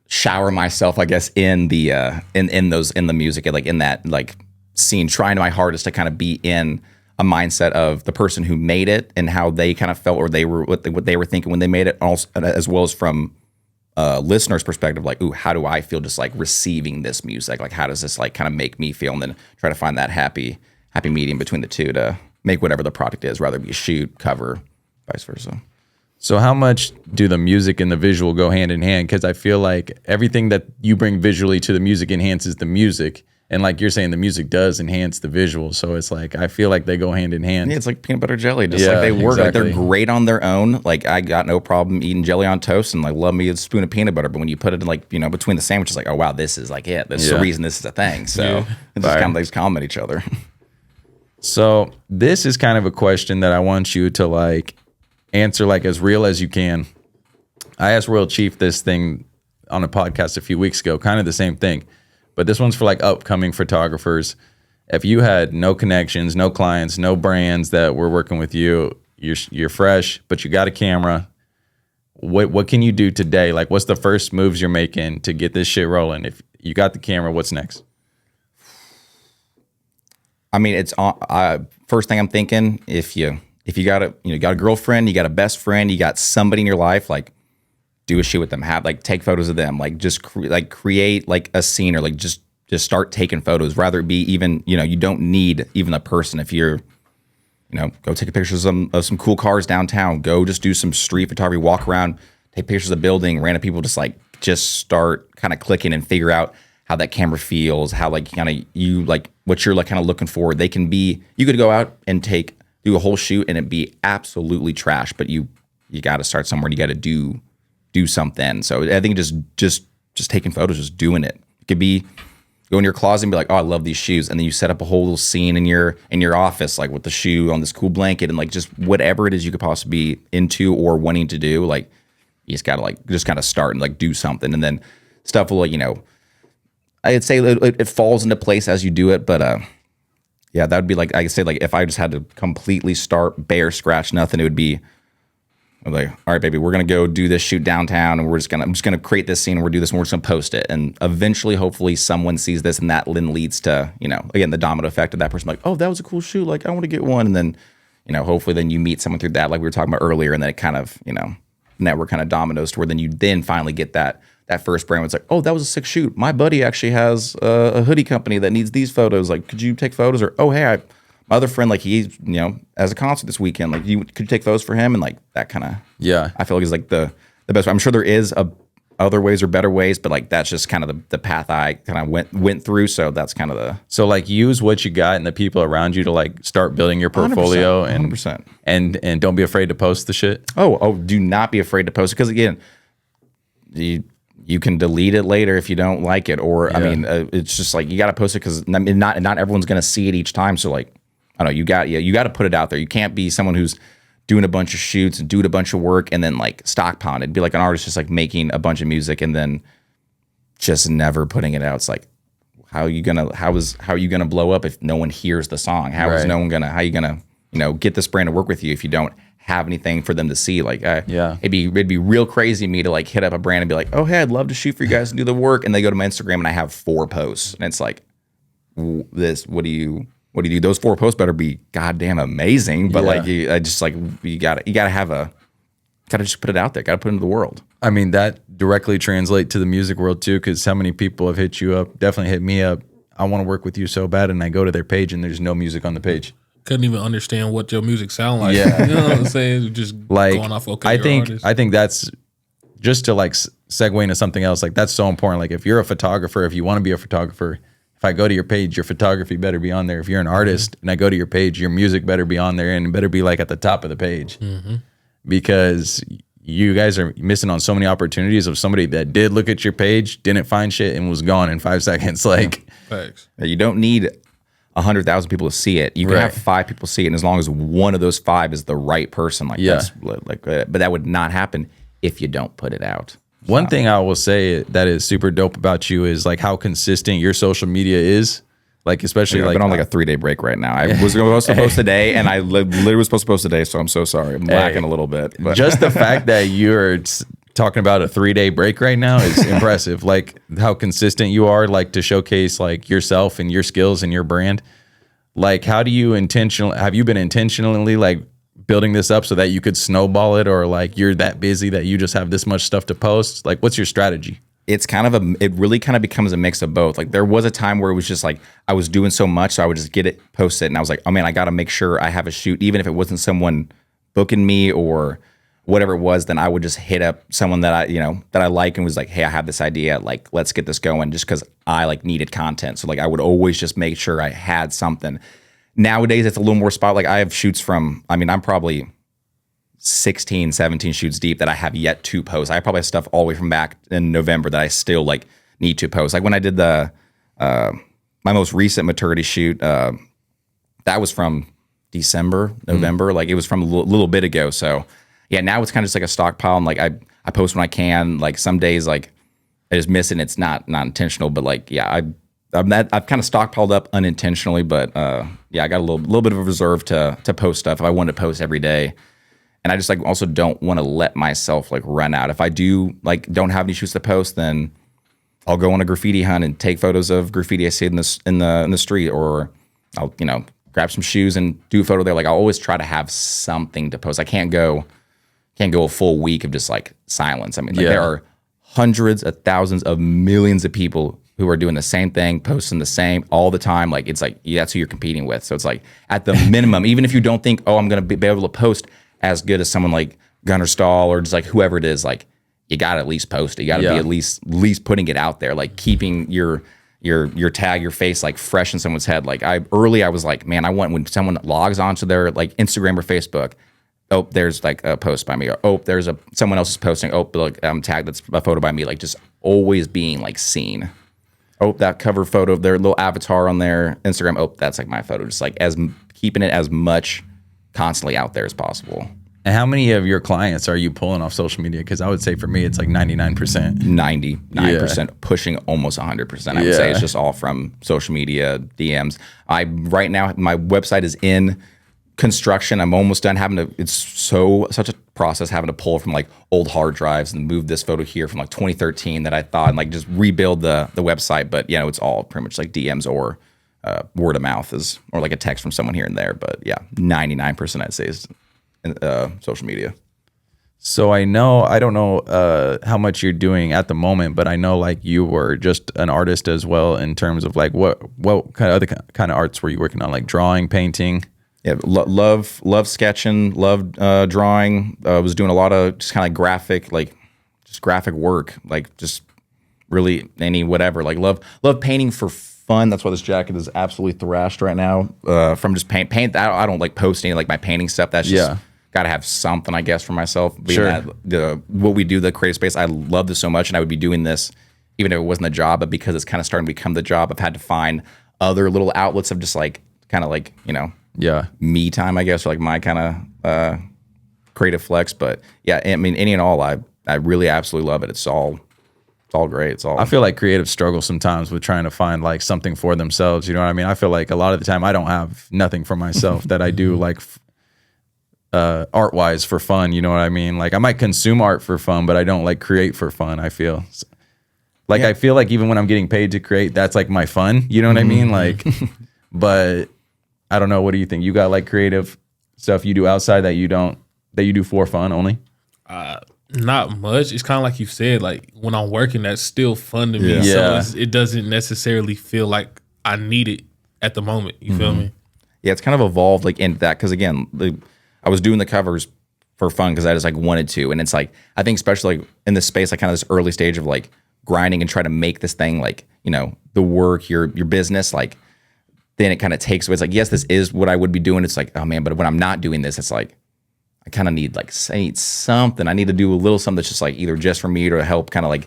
shower myself, I guess, in the in the music and like in that like scene, trying my hardest to kind of be in a mindset of the person who made it and how they kind of felt, or they were what they were thinking when they made it, also, as well as from listener's perspective, like, ooh, how do I feel just like receiving this music? Like, how does this like kind of make me feel? And then try to find that happy medium between the two to make whatever the product is, rather be a shoot, cover, vice versa. So how much do the music and the visual go hand in hand? Because I feel like everything that you bring visually to the music enhances the music. And like you're saying, the music does enhance the visual. So it's like, I feel like they go hand in hand. Yeah, it's like peanut butter jelly. Just like they work. Exactly. Like they're great on their own. Like I got no problem eating jelly on toast and like love me a spoon of peanut butter. But when you put it in like, between the sandwiches, like, oh wow, this is like it. This is the reason this is a thing. So it's just kind of, they just complement each other. So this is kind of a question that I want you to like answer like as real as you can. I asked Royal Chief this thing on a podcast a few weeks ago, kind of the same thing, but this one's for like upcoming photographers. If you had no connections, no clients, no brands that were working with you, you're fresh, but you got a camera. What can you do today? Like, what's the first moves you're making to get this shit rolling? If you got the camera, what's next? I mean, it's first thing I'm thinking. If you got a girlfriend, you got a best friend, you got somebody in your life, like do a shoot with them. Take photos of them. Like just create like a scene, or like just start taking photos. Rather it be even, you don't need even a person. If you're, go take pictures of some cool cars downtown. Go just do some street photography. Walk around, take pictures of building. Random people just start kind of clicking and figure out how that camera feels. How what you're kind of looking for. They can be. You could go out and do a whole shoot and it'd be absolutely trash. But you got to start somewhere. And you got to do something. So I think just taking photos, just doing it. It could be. Go in your closet and be like, oh, I love these shoes. And then you set up a whole little scene in your office, like with the shoe on this cool blanket and like just whatever it is you could possibly be into or wanting to do. Like you just gotta just kind of start and like do something. And then stuff will, I'd say it falls into place as you do it. But yeah, that would be like, I could say like if I just had to completely start bare scratch nothing, it would be I'm like, all right, baby, we're going to go do this shoot downtown and I'm just going to create this scene and we're going to do this and we're just going to post it. And eventually, hopefully someone sees this and that then leads to, again, the domino effect of that person like, oh, that was a cool shoot. Like, I want to get one. And then, hopefully then you meet someone through that, like we were talking about earlier. And then it kind of, network kind of dominoes to where then you then finally get that first brand. It's like, oh, that was a sick shoot. My buddy actually has a hoodie company that needs these photos. Like, could you take photos? Or, oh, hey, my other friend, like he's, has a concert this weekend. Like, could you take photos for him? And like that kind of, I feel like is like the best. I'm sure there is other ways or better ways, but like that's just kind of the path I kind of went through. So that's kind of so like use what you got and the people around you to like start building your portfolio 100%. And don't be afraid to post the shit. Oh, do not be afraid to post it because again, you can delete it later if you don't like it, or I mean, it's just like you got to post it because not everyone's gonna see it each time. So like. I don't know, you got to put it out there. You can't be someone who's doing a bunch of shoots and doing a bunch of work and then like stockpiling it. It'd be like an artist just like making a bunch of music and then just never putting it out. It's like, how are you gonna blow up if no one hears the song? How are you gonna get this brand to work with you if you don't have anything for them to see? Like, it'd be real crazy of me to like hit up a brand and be like, oh, hey, I'd love to shoot for you guys and do the work. And they go to my Instagram and I have 4 posts and it's like, what do you do? Those 4 posts better be goddamn amazing. But you gotta just put it out there. Gotta put it into the world. I mean, that directly translates to the music world too, because how many people have hit you up, definitely hit me up. I want to work with you so bad, and I go to their page and there's no music on the page. Couldn't even understand what your music sound like. Yeah. You know what I'm saying? Just like, going off I think that's just to like segue into something else. Like that's so important. Like if you're a photographer, if you want to be a photographer, if I go to your page, your photography better be on there. If you're an artist and I go to your page, your music better be on there and it better be like at the top of the page. Because you guys are missing on so many opportunities of somebody that did look at your page, didn't find shit, and was gone in 5 seconds. Like, Thanks. You don't need 100,000 people to see it. You can have 5 people see it, and as long as one of those 5 is the right person, but that would not happen if you don't put it out. One thing I will say that is super dope about you is like how consistent your social media is. Like, especially I've been on like a 3-day break right now. I was supposed to post today, and I literally was supposed to post today, so I'm so sorry. I'm lacking a little bit. But. Just the fact that you're talking about a 3-day break right now is impressive. Like how consistent you are, like to showcase like yourself and your skills and your brand. Like, how do you have you been intentionally like building this up so that you could snowball it, or like you're that busy that you just have this much stuff to post? Like, what's your strategy? It's it really kind of becomes a mix of both. Like there was a time where it was just like I was doing so much, so I would just get it, post it, and I was like, oh man, I got to make sure I have a shoot, even if it wasn't someone booking me or whatever it was. Then I would just hit up someone that I like and was like, hey, I have this idea, like let's get this going, just because I like needed content. So like I would always just make sure I had something. Nowadays, it's a little more spot. Like I have shoots from, I'm probably 16, 17 shoots deep that I have yet to post. I probably have stuff all the way from back in November that I still like need to post. Like when I did the my most recent maturity shoot, that was from December, November. Like it was from a little bit ago. So yeah, now it's kind of just like a stockpile. And like I I post when I can. Like some days, like I just miss it. And it's not intentional, but like I've kind of stockpiled up unintentionally. But I got a little bit of a reserve to post stuff if I wanted to post every day. And I just like also don't want to let myself like run out. If I do like don't have any shoots to post, then I'll go on a graffiti hunt and take photos of graffiti I see in the street, or I'll grab some shoes and do a photo there. Like I'll always try to have something to post. I can't go a full week of just like silence. I mean, like, there are hundreds of thousands of millions of people who are doing the same thing, posting the same all the time. Like it's like that's who you're competing with. So it's like at the minimum, even if you don't think, oh, I'm gonna be able to post as good as someone like Gunnar Stahl or just like whoever it is, like you gotta at least post it. You gotta be at least putting it out there, like keeping your tag, your face like fresh in someone's head. Like I was like, man, I want when someone logs onto their like Instagram or Facebook, oh, there's like a post by me, or oh, there's someone else is posting, oh, look, I'm tagged, that's a photo by me. Like just always being like seen. Oh, that cover photo of their little avatar on their Instagram, oh, that's like my photo. Just like keeping it as much constantly out there as possible. And how many of your clients are you pulling off social media? Because I would say for me, it's like 99%. 99%, pushing almost 100%. I would say it's just all from social media, DMs. Right now, my website is in construction. I'm almost done it's such a process having to pull from like old hard drives and move this photo here from like 2013 that I thought and like just rebuild the website. But it's all pretty much like DMs or word of mouth or like a text from someone here and there. But 99% I'd say is social media. So I don't know how much you're doing at the moment, but I know like you were just an artist as well in terms of like what kind of other kind of arts were you working on, like drawing, painting? Yeah, love sketching, love drawing. Was doing a lot of just kind of graphic work, like just really any whatever. Like love painting for fun. That's why this jacket is absolutely thrashed right now. From just paint. I don't like posting like my painting stuff. That's just got to have something, I guess, for myself. What we do, the creative space, I love this so much, and I would be doing this even if it wasn't a job. But because it's kind of starting to become the job, I've had to find other little outlets of just like kind of like me time, I guess, or like my kind of creative flex. But I mean, any and all, I really absolutely love it. It's all great. I feel like creatives struggle sometimes with trying to find like something for themselves. You know what I mean? I feel like a lot of the time I don't have nothing for myself that I do like art wise for fun. You know what I mean? Like I might consume art for fun, but I don't like create for fun. I feel like I feel like even when I'm getting paid to create, that's like my fun. You know what I mean? Like, but I don't know. What do you think? You got like creative stuff you do outside that you do for fun only? Not much. It's kind of like you said, like when I'm working, that's still fun to me. So it doesn't necessarily feel like I need it at the moment. You feel me? Yeah, it's kind of evolved like into that. Cause again, I was doing the covers for fun because I just like wanted to. And it's like, I think especially like in this space, like kind of this early stage of like grinding and try to make this thing like, the work, your business, like then it kind of takes away. It's like, yes, this is what I would be doing. It's like, oh man, but when I'm not doing this, it's like, I kind of need like something. I need to do a little something that's just like either just for me or to help kind of like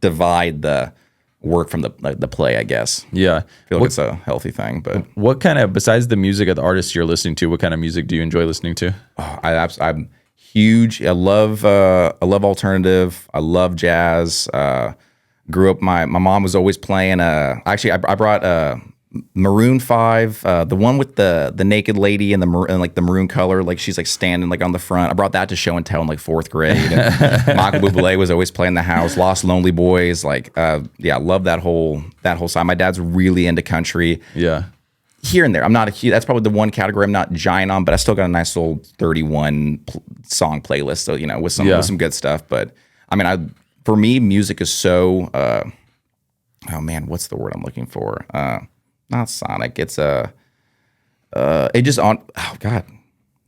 divide the work from the play, I guess. Yeah. I feel like it's a healthy thing. But what kind of, besides the music of the artists you're listening to, what kind of music do you enjoy listening to? I'm huge. I love alternative. I love jazz. Grew up, my mom was always playing. Actually, I brought Maroon 5, the one with the naked lady and the maroon color, like she's like standing like on the front. I brought that to show and tell in like 4th grade. And Michael Bublé was always playing the house. Lost Lonely Boys, like I love that whole side. My dad's really into country. Yeah, here and there. I'm not that's probably the one category I'm not giant on, but I still got a nice little 31 song playlist. So with some good stuff. But I mean, for me, music is so. Oh man, what's the word I'm looking for? Not sonic. It's it just on. Oh God,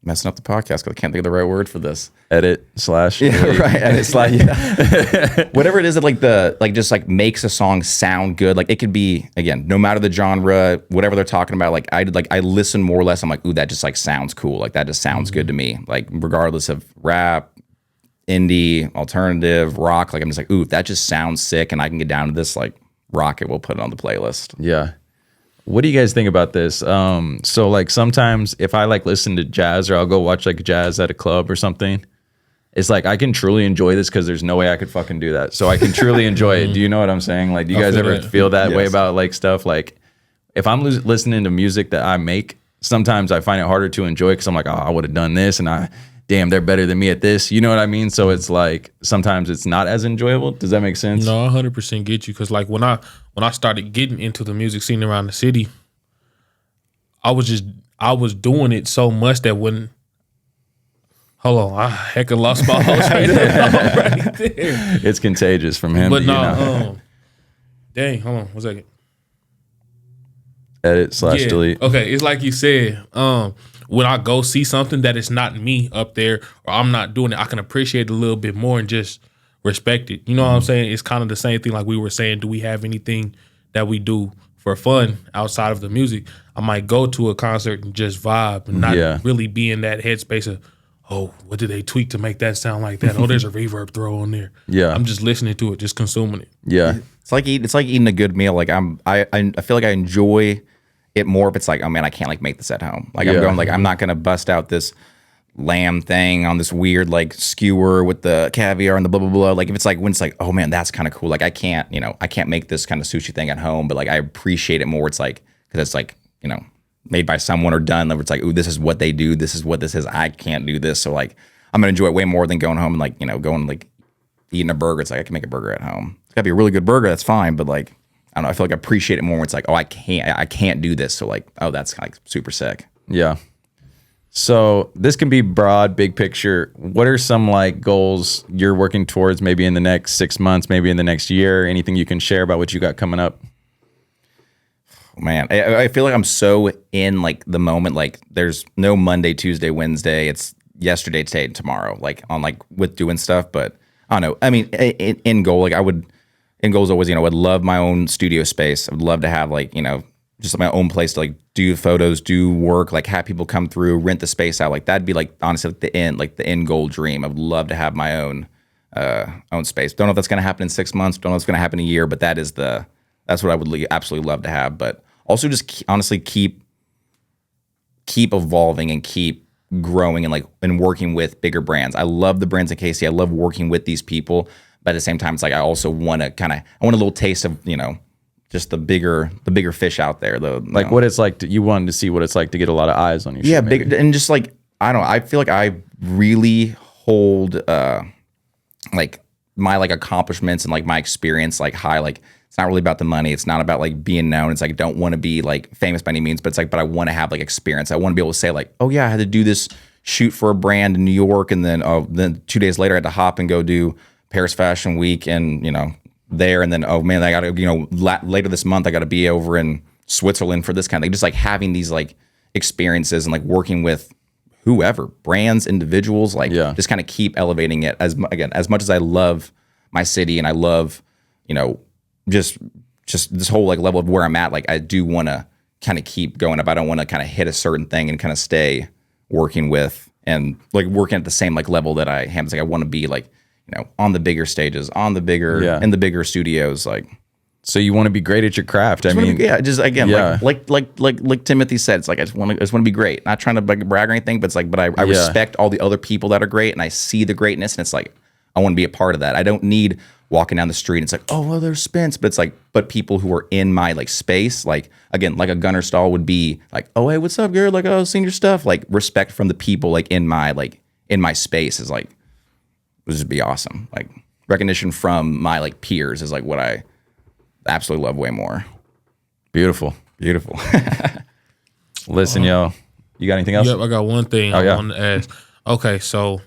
messing up the podcast because I can't think of the right word for this. Edit / Yeah, right. Edit / whatever it is that just like makes a song sound good. Like it could be again, no matter the genre, whatever they're talking about. Like I listen more or less. I'm like, ooh, that just like sounds cool. Like that just sounds good to me. Like regardless of rap, indie, alternative, rock. Like I'm just like, ooh, that just sounds sick, and I can get down to this. Like rock it. We'll put it on the playlist. Yeah. What do you guys think about this? So like sometimes if I like listen to jazz or I'll go watch like jazz at a club or something, it's like I can truly enjoy this because there's no way I could fucking do that. So I can truly enjoy it. Do you know what I'm saying? Like, do you guys ever feel that way about like stuff? Like, if I'm listening to music that I make, sometimes I find it harder to enjoy because I'm like, oh, I would have done this, and damn, they're better than me at this. You know what I mean? So it's like sometimes it's not as enjoyable. Does that make sense? No, I 100% get you, because like when I started getting into the music scene around the city, I was doing it so much that when hold on, I hecka lost my host right there. It's contagious from him. But no, dang, hold on 1 second. Edit / delete. Okay, it's like you said. When I go see something that is not me up there, or I'm not doing it, I can appreciate it a little bit more and just respect it. You know what I'm saying? It's kind of the same thing like we were saying. Do we have anything that we do for fun outside of the music? I might go to a concert and just vibe and not really be in that headspace of, oh, what did they tweak to make that sound like that? Oh, there's a reverb throw on there. Yeah, I'm just listening to it, just consuming it. Yeah, it's like eating a good meal. Like I feel like I enjoy it more if it's like, oh man, I can't like make this at home. Like I'm going like, I'm not gonna bust out this lamb thing on this weird like skewer with the caviar and the blah blah blah. Like if it's like when it's like, oh man, that's kind of cool. Like I can't make this kind of sushi thing at home, but like I appreciate it more. It's like because it's like made by someone or done. It's like, ooh, this is what they do. This is what this is. I can't do this, so like I'm gonna enjoy it way more than going home and like going like eating a burger. It's like I can make a burger at home. It's gotta be a really good burger. That's fine, but like I don't know. I feel like I appreciate it more when it's like, oh, I can't do this. So like, oh, that's like super sick. Yeah. So this can be broad, big picture. What are some like goals you're working towards maybe in the next 6 months, maybe in the next year? Anything you can share about what you got coming up? Man, I feel like I'm so in like the moment. Like there's no Monday, Tuesday, Wednesday. It's yesterday, today, and tomorrow. Like on like with doing stuff. But I don't know. I mean, in goal, like in goals always, I would love my own studio space. I would love to have like, just my own place to like do photos, do work, like have people come through, rent the space out. Like that'd be like honestly like the end goal dream. I would love to have my own space. Don't know if that's gonna happen in 6 months. Don't know if it's gonna happen in a year, but that's what I would absolutely love to have. But also just honestly keep evolving and keep growing and working with bigger brands. I love the brands at KC. I love working with these people. But at the same time, it's like I also want a little taste of just the bigger fish out there. Like what it's like you wanted to see what it's like to get a lot of eyes on you. Yeah, big and just like I don't know. I feel like I really hold like my like accomplishments and like my experience like high. Like it's not really about the money. It's not about like being known. It's like I don't want to be like famous by any means. But it's like I want to have like experience. I want to be able to say like, oh yeah, I had to do this shoot for a brand in New York, and then 2 days later I had to hop and go do Paris Fashion Week and there, and then oh man, I gotta later this month I gotta be over in Switzerland for this kind of thing. Just like having these like experiences and like working with whoever, brands, individuals, like just kind of keep elevating it as much as I love my city and I love just this whole like level of where I'm at. Like I do want to kind of keep going up. I don't want to kind of hit a certain thing and kind of stay working with and like working at the same like level that I am. It's like I want to be like on the bigger stages, in the bigger studios, like. So you want to be great at your craft. I mean, just again, like Timothy said, it's like I just want to be great. Not trying to brag or anything, but it's like, but I respect all the other people that are great, and I see the greatness, and it's like I want to be a part of that. I don't need walking down the street and it's like, oh well, there's Spence, but it's like, but people who are in my like space, like again, like a Gunner Stall would be like, oh hey, what's up, Garrett? Like, oh, seen your stuff. Like respect from the people like in my space is like. Would just be awesome. Like recognition from my like peers is like what I absolutely love way more. Beautiful. Listen, yo, you got anything else? Yep, I got one thing I wanted to ask. Okay, so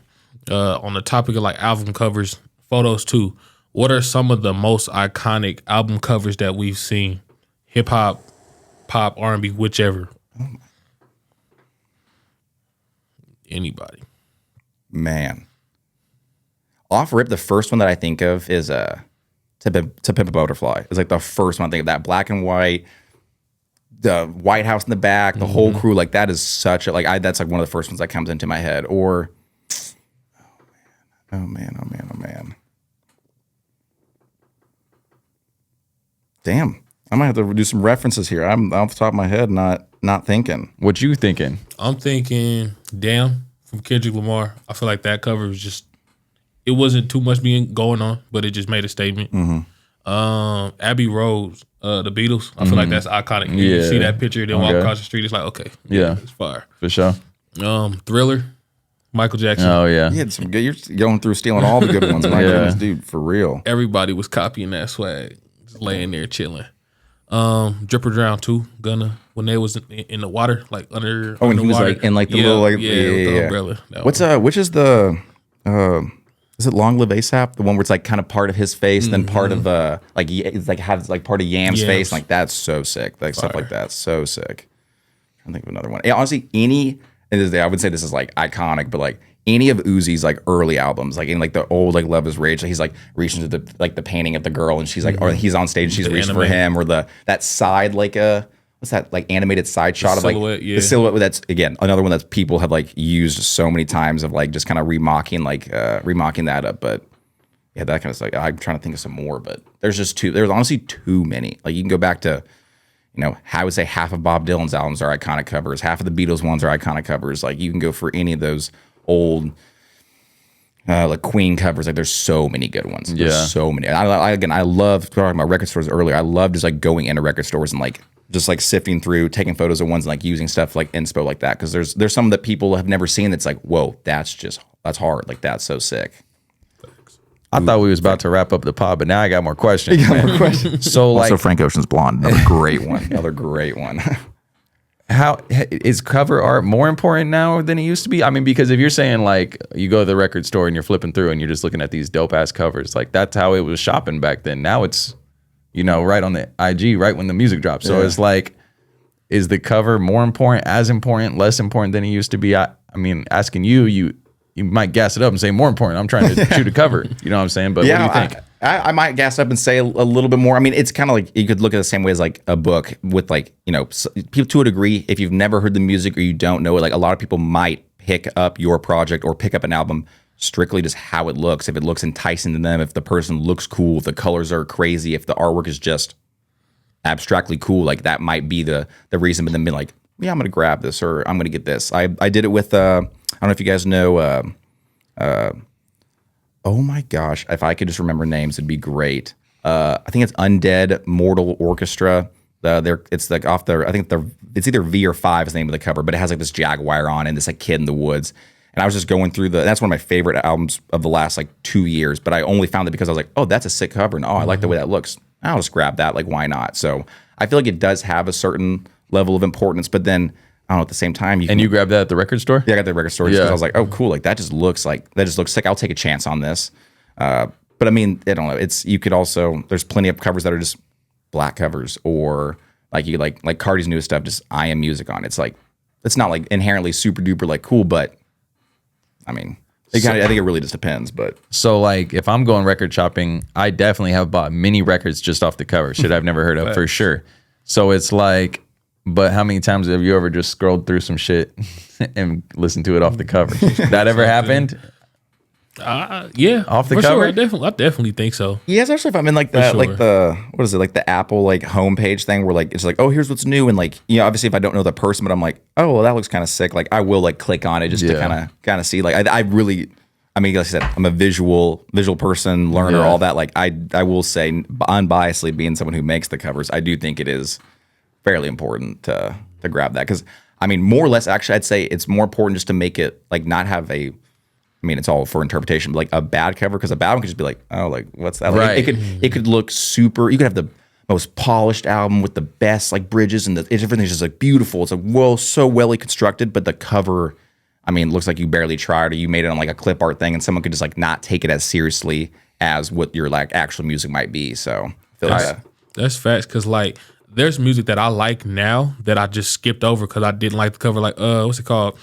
on the topic of like album covers, photos too, what are some of the most iconic album covers that we've seen? Hip hop, pop, R&B, whichever. Anybody. Man. Off rip, the first one that I think of is To Pimp a Butterfly. It's like the first one I think of. That black and white, the White House in the back, the whole crew. Like that is such a that's like one of the first ones that comes into my head. Or oh man. Damn, I might have to do some references here. I'm off the top of my head, not thinking. What you thinking? I'm thinking Damn from Kendrick Lamar. I feel like that cover was just it wasn't too much being going on, but it just made a statement. Abbey Road, the Beatles. I feel like that's iconic. You see that picture, then walk across the street. It's like, okay, it's fire for sure. Thriller, Michael Jackson. Oh yeah, He had some good. You're going through stealing all the good ones. My goodness, dude, for real. Everybody was copying that swag, just laying there chilling. Drip or Drown too. Gunna when they was in the water, like under. Oh, and he was water. like in like the little like with the umbrella. Which is the is it Long Live ASAP? The one where it's like kind of part of his face, then part of like it's like has like part of Yam's face. Like that's so sick. Like stuff like that, so sick. I'm trying to think of another one. Yeah, honestly, I would say this is like iconic, but like any of Uzi's like early albums, like in like the old like Love Is Rage, like he's like reaching to the painting of the girl, and she's like, or he's on stage and she's reaching for him, or that side like what's that like animated side shot of like the silhouette. That's again another one that people have like used so many times of like just kind of remocking that up. But yeah, that kind of stuff. I'm trying to think of some more, but there's honestly too many. Like you can go back to, I would say half of Bob Dylan's albums are iconic covers. Half of the Beatles ones are iconic covers. Like you can go for any of those old like Queen covers. Like there's so many good ones. There's so many. And I love talking about record stores earlier. I love just like going into record stores and like just like sifting through, taking photos of ones and like using stuff like inspo like that. Cause there's some that people have never seen that's like, whoa, that's hard. Like that's so sick. I thought we was about to wrap up the pod, but now I got more questions. So like, also Frank Ocean's Blonde, another great one. How is cover art more important now than it used to be? I mean, because if you're saying like you go to the record store and you're flipping through and you're just looking at these dope ass covers, like that's how it was shopping back then. Now it's, right on the IG, right when the music drops. So it's like, is the cover more important, as important, less important than it used to be? I mean, asking you might gas it up and say more important. I'm trying to shoot a cover. You know what I'm saying? But what do you think? I might gas up and say a little bit more. I mean, it's kind of like you could look at it the same way as like a book with like, people to a degree, if you've never heard the music or you don't know it, like a lot of people might pick up your project or pick up an album strictly just how it looks. If it looks enticing to them, if the person looks cool, if the colors are crazy, if the artwork is just abstractly cool, like that might be the reason. But then be like, yeah, I'm going to grab this or I'm going to get this. I did it with, I don't know if you guys know, oh my gosh, if I could just remember names, it'd be great. I think it's Undead Mortal Orchestra. It's like off the, I think it's either V or 5 is the name of the cover, but it has like this jaguar on and this like kid in the woods. And I was just going through that's one of my favorite albums of the last like 2 years, but I only found it because I was like, oh, that's a sick cover. And I like the way that looks. I'll just grab that. Like, why not? So I feel like it does have a certain level of importance, but then I don't know, at the same time, you grabbed that at the record store? Yeah, I got the record store because I was like, oh, cool. Like that just looks sick. I'll take a chance on this. But I mean, I don't know. You could also, there's plenty of covers that are just black covers, or like you like Cardi's newest stuff, just I Am Music on. It's like, it's not like inherently super duper like cool, but I mean, I think it really just depends. But so like if I'm going record shopping, I definitely have bought many records just off the cover. Shit I've never heard of for sure. So it's like, but how many times have you ever just scrolled through some shit and listened to it off the cover? That ever happened? Yeah, off the for cover. Sure. I definitely think so. Yeah, especially if I'm in like the like the what is it, like the Apple like homepage thing where like it's like, oh, here's what's new, and like obviously if I don't know the person, but I'm like, oh, well, that looks kind of sick. Like I will like click on it just to kind of see. Like I really, I mean, like I said, I'm a visual person, learner, all that. Like I will say unbiasedly, being someone who makes the covers, I do think it is fairly important to grab that, because I mean, more or less, actually, I'd say it's more important just to make it like not have a. I mean, it's all for interpretation, but like a bad cover, because a bad one could just be like, oh, like what's that? Like, right. It could look super. You could have the most polished album with the best like bridges and everything's just like beautiful. It's like so well constructed, but the cover, I mean, looks like you barely tried, or you made it on like a clip art thing, and someone could just like not take it as seriously as what your like actual music might be. So I feel like that's facts, because like there's music that I like now that I just skipped over because I didn't like the cover. Like what's it called?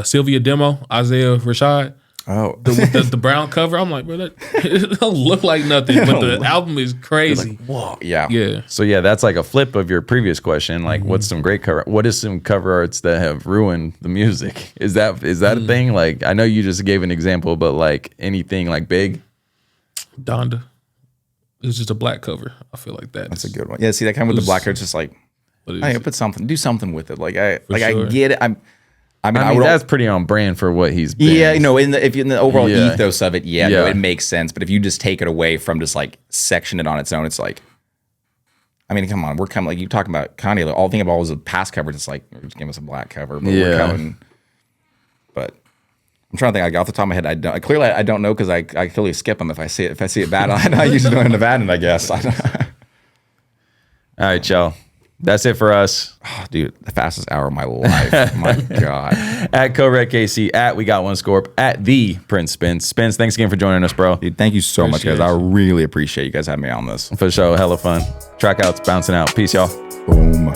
Sylvia Demo, Isaiah Rashad. Oh, the brown cover. I'm like, bro, it don't look like nothing, but the album is crazy. Like, whoa, yeah. So yeah, that's like a flip of your previous question. Like, what's some great cover? What is some cover arts that have ruined the music? Is that a thing? Like, I know you just gave an example, but like anything like big. Donda. It's just a black cover. I feel like that's a good one. Yeah, see that kind with the black cover. It's just like, I put something, do something with it. Like I sure. get it. I mean, I mean, that's pretty on brand for what he's been. Yeah, in the overall Yeah. ethos of it, no, Yeah. it makes sense. But if you just take it away from just like section it on its own, it's like, I mean, come on, we're coming like you talking about Kanye. All thing about was a past cover. It's like just give us a black cover, but we're coming. But I'm trying to think. Like, off the top of my head, I don't know because I clearly skip them if I see it bad. I usually do it in Nevada, I guess. All right, y'all. That's it for us. Oh, dude, the fastest hour of my life. My God. At CoRedKC, at We Got One Scorp, at the Prince Spence. Spence, thanks again for joining us, bro. Dude, thank you so much, guys. I really appreciate you guys having me on this. For sure, hella fun. TraKCouts bouncing out. Peace, y'all. Boom.